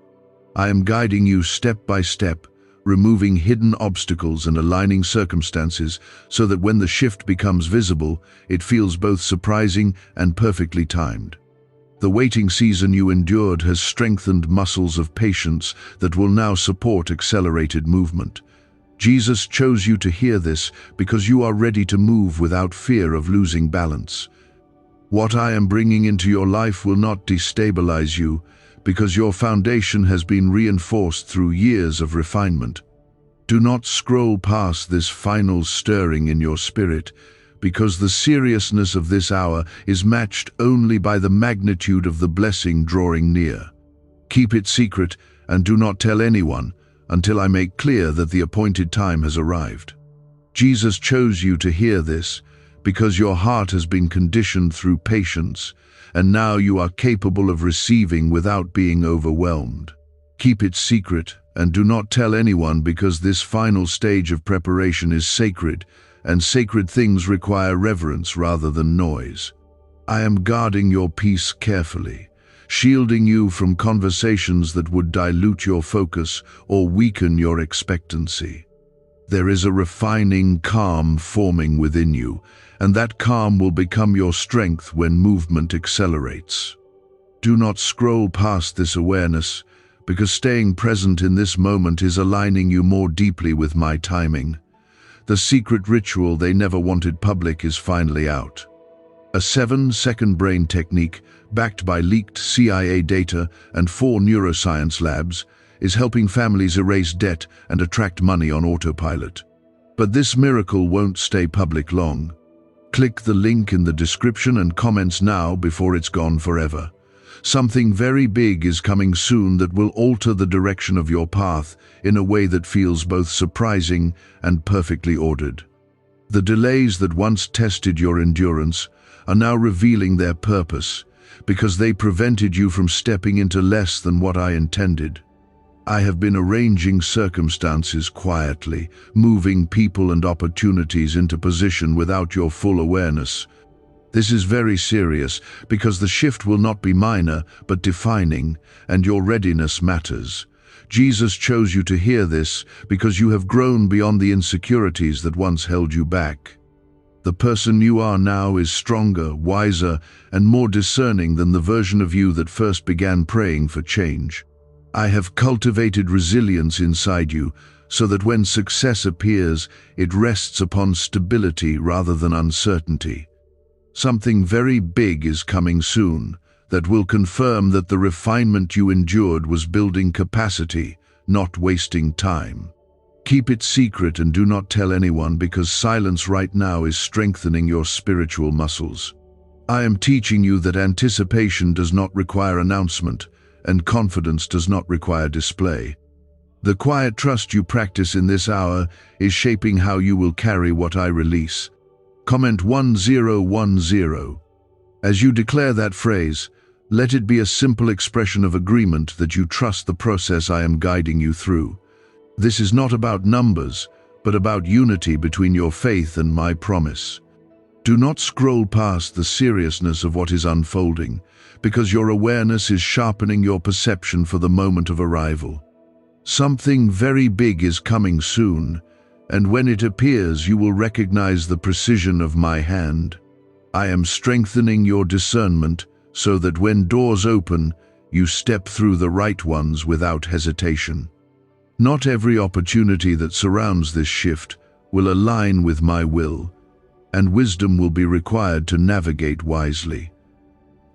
I am guiding you step by step, removing hidden obstacles and aligning circumstances so that when the shift becomes visible, it feels both surprising and perfectly timed. The waiting season you endured has strengthened muscles of patience that will now support accelerated movement. Jesus chose you to hear this because you are ready to move without fear of losing balance. What I am bringing into your life will not destabilize you, because your foundation has been reinforced through years of refinement. Do not scroll past this final stirring in your spirit, because the seriousness of this hour is matched only by the magnitude of the blessing drawing near. Keep it secret and do not tell anyone until I make clear that the appointed time has arrived. Jesus chose you to hear this because your heart has been conditioned through patience, and now you are capable of receiving without being overwhelmed. Keep it secret and do not tell anyone, because this final stage of preparation is sacred, and sacred things require reverence rather than noise. I am guarding your peace carefully, shielding you from conversations that would dilute your focus or weaken your expectancy. There is a refining calm forming within you, and that calm will become your strength when movement accelerates. Do not scroll past this awareness, because staying present in this moment is aligning you more deeply with my timing. The secret ritual they never wanted public is finally out. A 7-second brain technique, backed by leaked CIA data and 4 neuroscience labs, is helping families erase debt and attract money on autopilot. But this miracle won't stay public long. Click the link in the description and comments now before it's gone forever. Something very big is coming soon that will alter the direction of your path in a way that feels both surprising and perfectly ordered. The delays that once tested your endurance are now revealing their purpose, because they prevented you from stepping into less than what I intended. I have been arranging circumstances quietly, moving people and opportunities into position without your full awareness. This is very serious, because the shift will not be minor but defining, and your readiness matters. Jesus chose you to hear this because you have grown beyond the insecurities that once held you back. The person you are now is stronger, wiser, and more discerning than the version of you that first began praying for change. I have cultivated resilience inside you so that when success appears, it rests upon stability rather than uncertainty. Something very big is coming soon that will confirm that the refinement you endured was building capacity, not wasting time. Keep it secret and do not tell anyone, because silence right now is strengthening your spiritual muscles. I am teaching you that anticipation does not require announcement, and confidence does not require display. The quiet trust you practice in this hour is shaping how you will carry what I release. Comment 1010. As you declare that phrase, let it be a simple expression of agreement that you trust the process I am guiding you through. This is not about numbers, but about unity between your faith and my promise. Do not scroll past the seriousness of what is unfolding, because your awareness is sharpening your perception for the moment of arrival. Something very big is coming soon, and when it appears, you will recognize the precision of my hand. I am strengthening your discernment so that when doors open, you step through the right ones without hesitation. Not every opportunity that surrounds this shift will align with my will, and wisdom will be required to navigate wisely.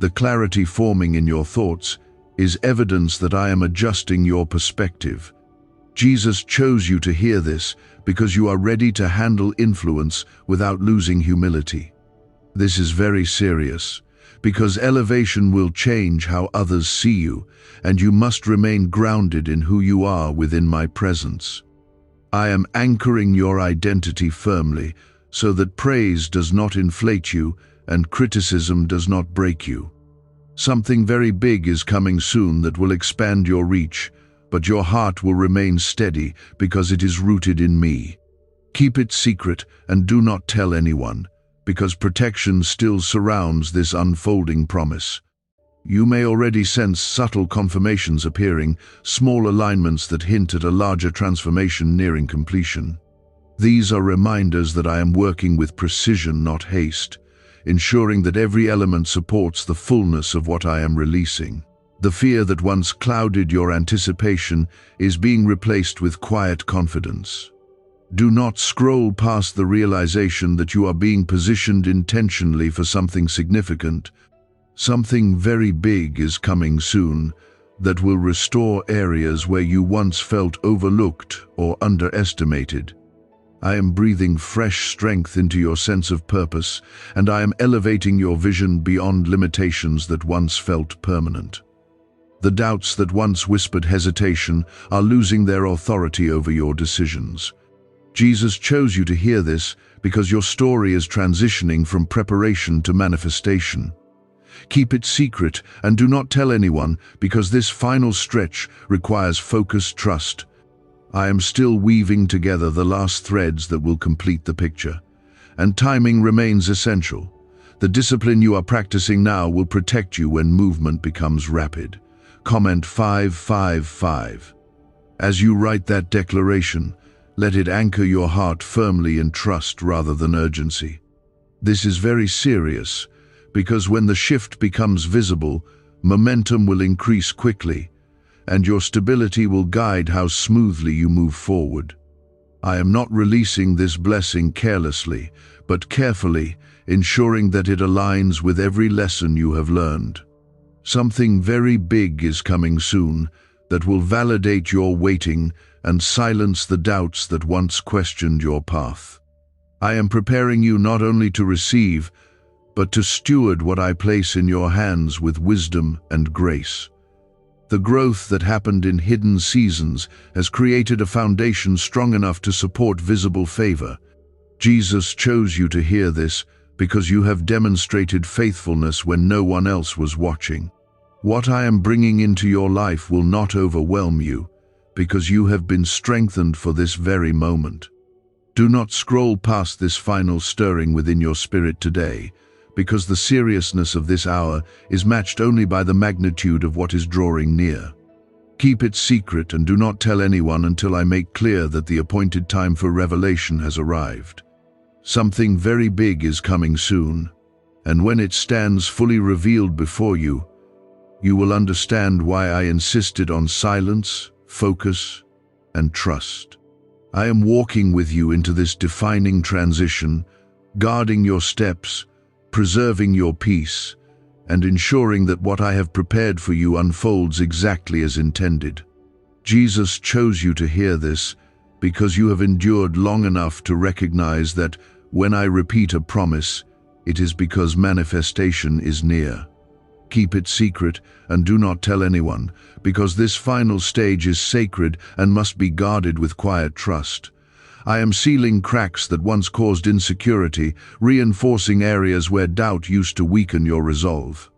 The clarity forming in your thoughts is evidence that I am adjusting your perspective. Jesus chose you to hear this because you are ready to handle influence without losing humility. This is very serious, because elevation will change how others see you, and you must remain grounded in who you are within my presence. I am anchoring your identity firmly so that praise does not inflate you and criticism does not break you. Something very big is coming soon that will expand your reach, but your heart will remain steady because it is rooted in me. Keep it secret and do not tell anyone, because protection still surrounds this unfolding promise. You may already sense subtle confirmations appearing, small alignments that hint at a larger transformation nearing completion. These are reminders that I am working with precision, not haste, ensuring that every element supports the fullness of what I am releasing. The fear that once clouded your anticipation is being replaced with quiet confidence. Do not scroll past the realization that you are being positioned intentionally for something significant. Something very big is coming soon that will restore areas where you once felt overlooked or underestimated. I am breathing fresh strength into your sense of purpose, and I am elevating your vision beyond limitations that once felt permanent. The doubts that once whispered hesitation are losing their authority over your decisions. Jesus chose you to hear this because your story is transitioning from preparation to manifestation. Keep it secret and do not tell anyone because this final stretch requires focused trust. I am still weaving together the last threads that will complete the picture, and timing remains essential. The discipline you are practicing now will protect you when movement becomes rapid. Comment 555. As you write that declaration, let it anchor your heart firmly in trust rather than urgency. This is very serious, because when the shift becomes visible, momentum will increase quickly, and your stability will guide how smoothly you move forward. I am not releasing this blessing carelessly, but carefully, ensuring that it aligns with every lesson you have learned. Something very big is coming soon that will validate your waiting and silence the doubts that once questioned your path. I am preparing you not only to receive, but to steward what I place in your hands with wisdom and grace. The growth that happened in hidden seasons has created a foundation strong enough to support visible favor. Jesus chose you to hear this because you have demonstrated faithfulness when no one else was watching. What I am bringing into your life will not overwhelm you, because you have been strengthened for this very moment. Do not scroll past this final stirring within your spirit today, because the seriousness of this hour is matched only by the magnitude of what is drawing near. Keep it secret and do not tell anyone until I make clear that the appointed time for revelation has arrived. Something very big is coming soon, and when it stands fully revealed before you, you will understand why I insisted on silence, focus, and trust. I am walking with you into this defining transition, guarding your steps, preserving your peace, and ensuring that what I have prepared for you unfolds exactly as intended. Jesus chose you to hear this because you have endured long enough to recognize that when I repeat a promise, it is because manifestation is near. Keep it secret and do not tell anyone, because this final stage is sacred and must be guarded with quiet trust. I am sealing cracks that once caused insecurity, reinforcing areas where doubt used to weaken your resolve.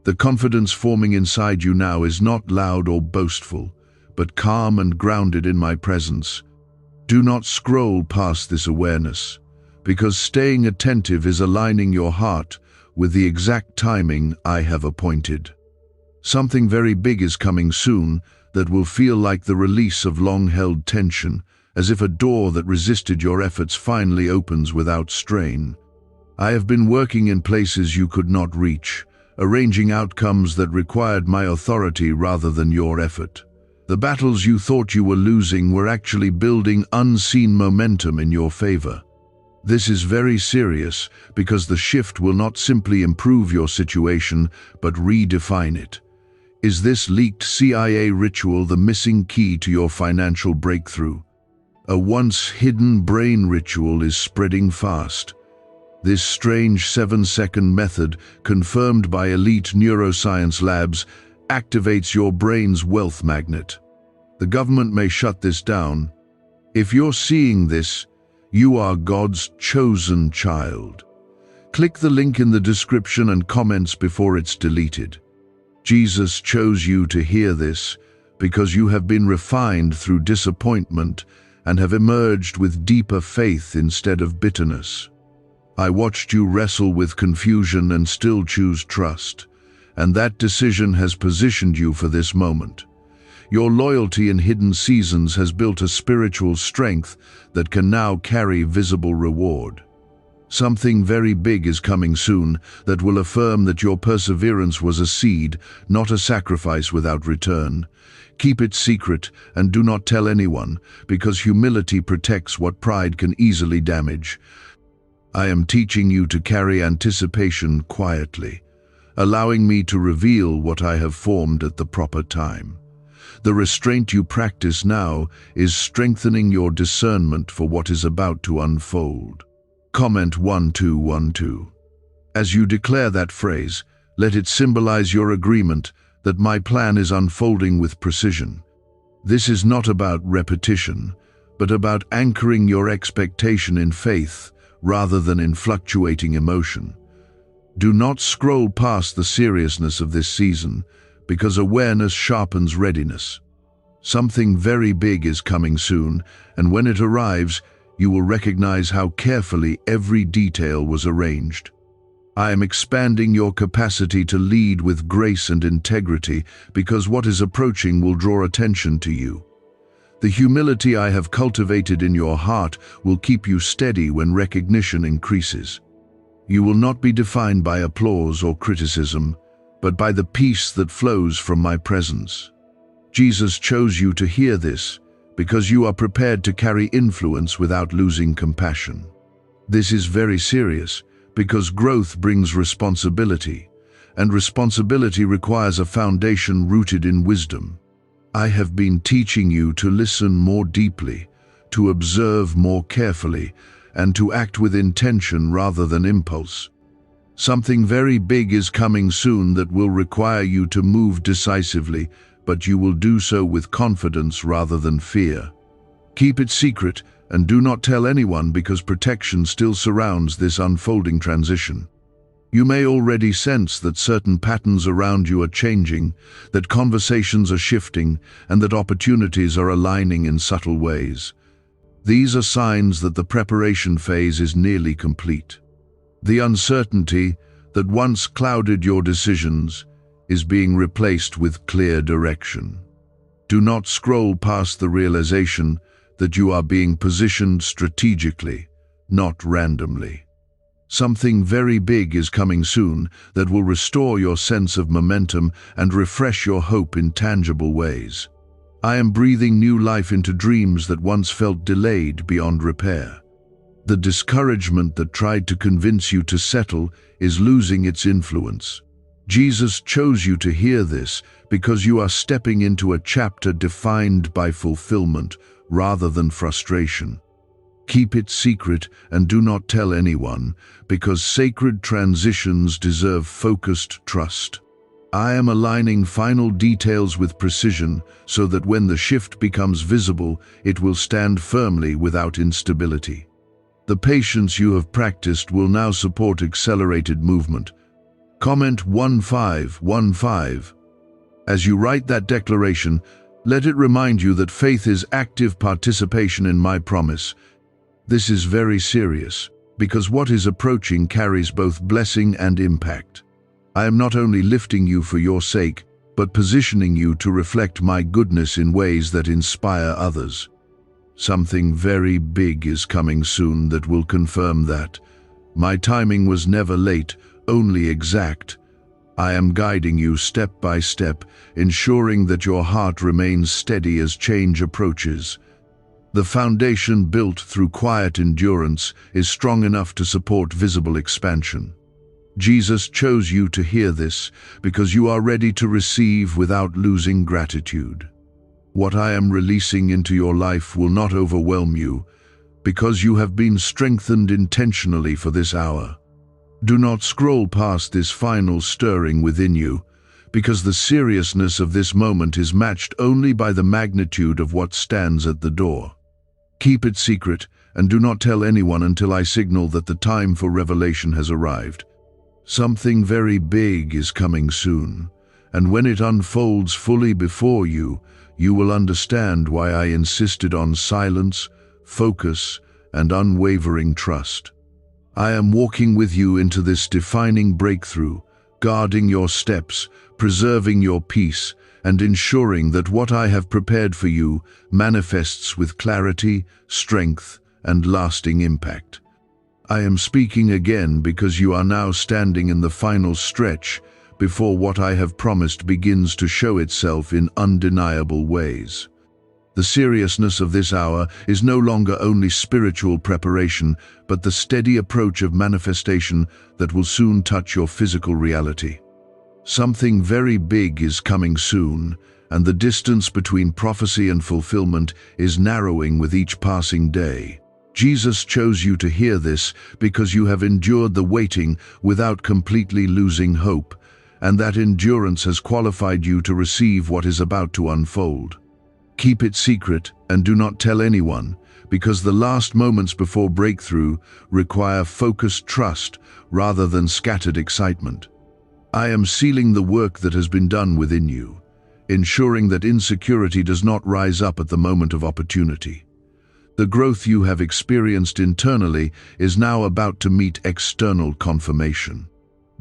The confidence forming inside you now is not loud or boastful, but calm and grounded in my presence. Do not scroll past this awareness, because staying attentive is aligning your heart with the exact timing I have appointed. Something very big is coming soon that will feel like the release of long-held tension, as if a door that resisted your efforts finally opens without strain. I have been working in places you could not reach, arranging outcomes that required my authority rather than your effort. The battles you thought you were losing were actually building unseen momentum in your favor. This is very serious because the shift will not simply improve your situation, but redefine it. Is this leaked CIA ritual the missing key to your financial breakthrough? A once hidden brain ritual is spreading fast. This strange 7-second method, confirmed by elite neuroscience labs, activates your brain's wealth magnet. The government may shut this down. If you're seeing this, you are God's chosen child. Click the link in the description and comments before it's deleted. Jesus chose you to hear this because you have been refined through disappointment and have emerged with deeper faith instead of bitterness. I watched you wrestle with confusion and still choose trust, and that decision has positioned you for this moment. Your loyalty in hidden seasons has built a spiritual strength that can now carry visible reward. Something very big is coming soon that will affirm that your perseverance was a seed, not a sacrifice without return. Keep it secret and do not tell anyone, because humility protects what pride can easily damage. I am teaching you to carry anticipation quietly, allowing me to reveal what I have formed at the proper time. The restraint you practice now is strengthening your discernment for what is about to unfold. Comment 1212. As you declare that phrase, let it symbolize your agreement that my plan is unfolding with precision. This is not about repetition, but about anchoring your expectation in faith rather than in fluctuating emotion. Do not scroll past the seriousness of this season, because awareness sharpens readiness. Something very big is coming soon, and when it arrives, you will recognize how carefully every detail was arranged. I am expanding your capacity to lead with grace and integrity because what is approaching will draw attention to you. The humility I have cultivated in your heart will keep you steady when recognition increases. You will not be defined by applause or criticism, but by the peace that flows from my presence. Jesus chose you to hear this because you are prepared to carry influence without losing compassion. This is very serious because growth brings responsibility, and responsibility requires a foundation rooted in wisdom. I have been teaching you to listen more deeply, to observe more carefully, and to act with intention rather than impulse. Something very big is coming soon that will require you to move decisively, but you will do so with confidence rather than fear. Keep it secret and do not tell anyone because protection still surrounds this unfolding transition. You may already sense that certain patterns around you are changing, that conversations are shifting, and that opportunities are aligning in subtle ways. These are signs that the preparation phase is nearly complete. The uncertainty that once clouded your decisions is being replaced with clear direction. Do not scroll past the realization that you are being positioned strategically, not randomly. Something very big is coming soon that will restore your sense of momentum and refresh your hope in tangible ways. I am breathing new life into dreams that once felt delayed beyond repair. The discouragement that tried to convince you to settle is losing its influence. Jesus chose you to hear this because you are stepping into a chapter defined by fulfillment rather than frustration. Keep it secret and do not tell anyone, because sacred transitions deserve focused trust. I am aligning final details with precision so that when the shift becomes visible, it will stand firmly without instability. The patience you have practiced will now support accelerated movement. Comment 1515. As you write that declaration, let it remind you that faith is active participation in my promise. This is very serious, because what is approaching carries both blessing and impact. I am not only lifting you for your sake, but positioning you to reflect my goodness in ways that inspire others. Something very big is coming soon that will confirm that. My timing was never late, only exact. I am guiding you step by step, ensuring that your heart remains steady as change approaches. The foundation built through quiet endurance is strong enough to support visible expansion. Jesus chose you to hear this because you are ready to receive without losing gratitude. What I am releasing into your life will not overwhelm you, because you have been strengthened intentionally for this hour. Do not scroll past this final stirring within you, because the seriousness of this moment is matched only by the magnitude of what stands at the door. Keep it secret, and do not tell anyone until I signal that the time for revelation has arrived. Something very big is coming soon, and when it unfolds fully before you, you will understand why I insisted on silence, focus, and unwavering trust. I am walking with you into this defining breakthrough, guarding your steps, preserving your peace, and ensuring that what I have prepared for you manifests with clarity, strength, and lasting impact. I am speaking again because you are now standing in the final stretch before what I have promised begins to show itself in undeniable ways. The seriousness of this hour is no longer only spiritual preparation, but the steady approach of manifestation that will soon touch your physical reality. Something very big is coming soon, and the distance between prophecy and fulfillment is narrowing with each passing day. Jesus chose you to hear this because you have endured the waiting without completely losing hope, and that endurance has qualified you to receive what is about to unfold. Keep it secret and do not tell anyone, because the last moments before breakthrough require focused trust rather than scattered excitement. I am sealing the work that has been done within you, ensuring that insecurity does not rise up at the moment of opportunity. The growth you have experienced internally is now about to meet external confirmation.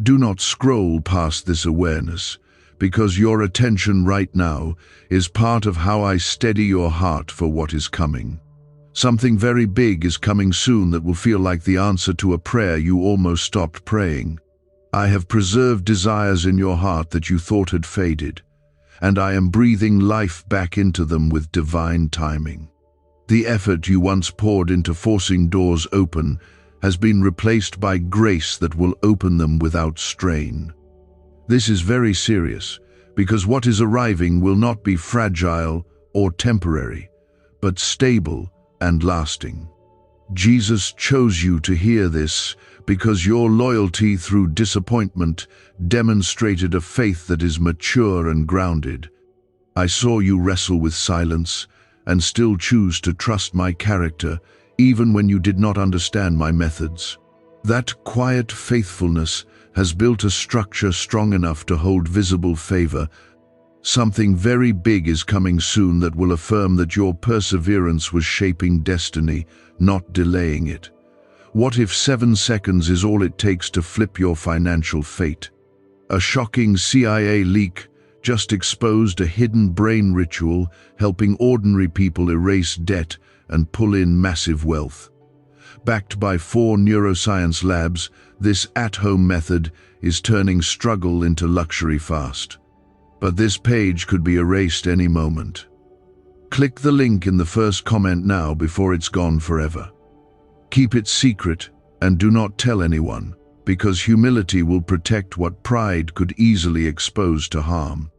Do not scroll past this awareness, because your attention right now is part of how I steady your heart for what is coming. Something very big is coming soon that will feel like the answer to a prayer you almost stopped praying. I have preserved desires in your heart that you thought had faded, and I am breathing life back into them with divine timing. The effort you once poured into forcing doors open has been replaced by grace that will open them without strain. This is very serious, because what is arriving will not be fragile or temporary, but stable and lasting. Jesus chose you to hear this because your loyalty through disappointment demonstrated a faith that is mature and grounded. I saw you wrestle with silence and still choose to trust my character even when you did not understand my methods. That quiet faithfulness has built a structure strong enough to hold visible favor. Something very big is coming soon that will affirm that your perseverance was shaping destiny, not delaying it. What if 7 seconds is all it takes to flip your financial fate? A shocking CIA leak just exposed a hidden brain ritual helping ordinary people erase debt and pull in massive wealth. Backed by 4 neuroscience labs, this at-home method is turning struggle into luxury fast. But this page could be erased any moment. Click the link in the first comment now before it's gone forever. Keep it secret and do not tell anyone, because humility will protect what pride could easily expose to harm.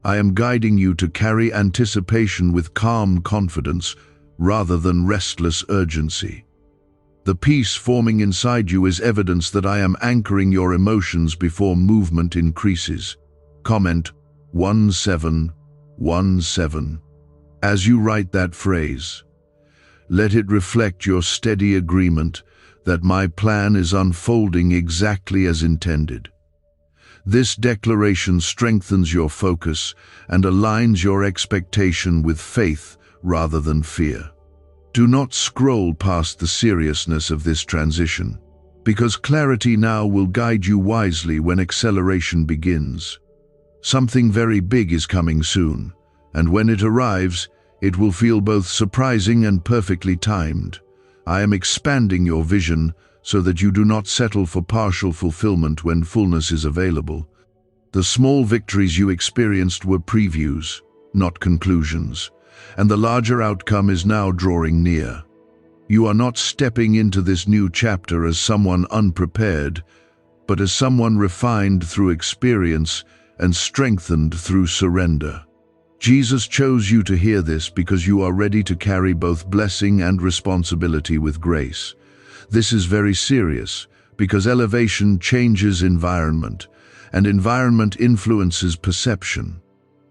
I am guiding you to carry anticipation with calm confidence rather than restless urgency. The peace forming inside you is evidence that I am anchoring your emotions before movement increases. Comment 1717. As you write that phrase, let it reflect your steady agreement that my plan is unfolding exactly as intended. This declaration strengthens your focus and aligns your expectation with faith rather than fear. Do not scroll past the seriousness of this transition, because clarity now will guide you wisely when acceleration begins. Something very big is coming soon, and when it arrives, it will feel both surprising and perfectly timed. I am expanding your vision so that you do not settle for partial fulfillment when fullness is available. The small victories you experienced were previews, not conclusions, and the larger outcome is now drawing near. You are not stepping into this new chapter as someone unprepared, but as someone refined through experience and strengthened through surrender. Jesus chose you to hear this because you are ready to carry both blessing and responsibility with grace. This is very serious because elevation changes environment, and environment influences perception.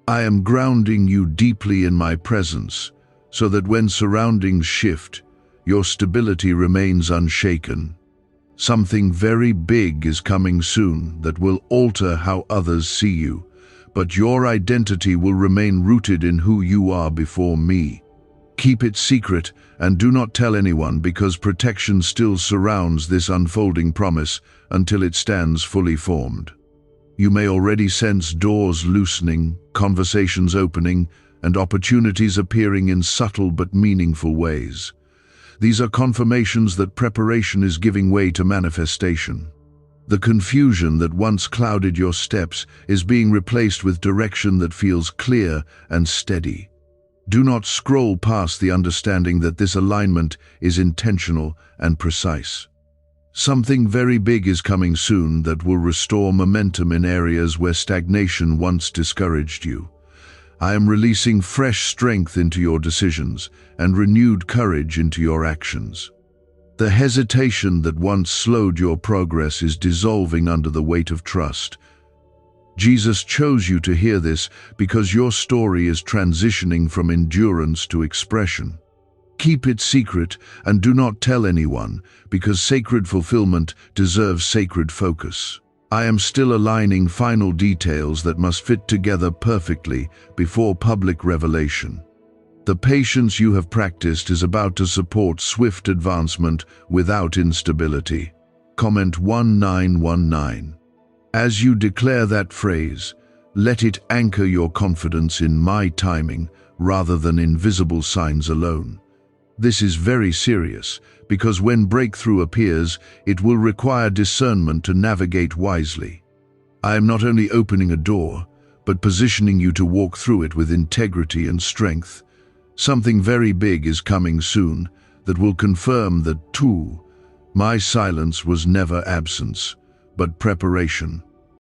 I am grounding you deeply in my presence so that when surroundings shift, your stability remains unshaken. Something very big is coming soon that will alter how others see you, but your identity will remain rooted in who you are before me. Keep it secret and do not tell anyone because protection still surrounds this unfolding promise until it stands fully formed. You may already sense doors loosening, conversations opening, and opportunities appearing in subtle but meaningful ways. These are confirmations that preparation is giving way to manifestation. The confusion that once clouded your steps is being replaced with direction that feels clear and steady. Do not scroll past the understanding that this alignment is intentional and precise. Something very big is coming soon that will restore momentum in areas where stagnation once discouraged you. I am releasing fresh strength into your decisions and renewed courage into your actions. The hesitation that once slowed your progress is dissolving under the weight of trust. Jesus chose you to hear this because your story is transitioning from endurance to expression. Keep it secret and do not tell anyone because sacred fulfillment deserves sacred focus. I am still aligning final details that must fit together perfectly before public revelation. The patience you have practiced is about to support swift advancement without instability. Comment 1919. As you declare that phrase, let it anchor your confidence in my timing rather than invisible signs alone. This is very serious because when breakthrough appears, it will require discernment to navigate wisely. I am not only opening a door, but positioning you to walk through it with integrity and strength. Something very big is coming soon that will confirm that, too, my silence was never absence, but preparation.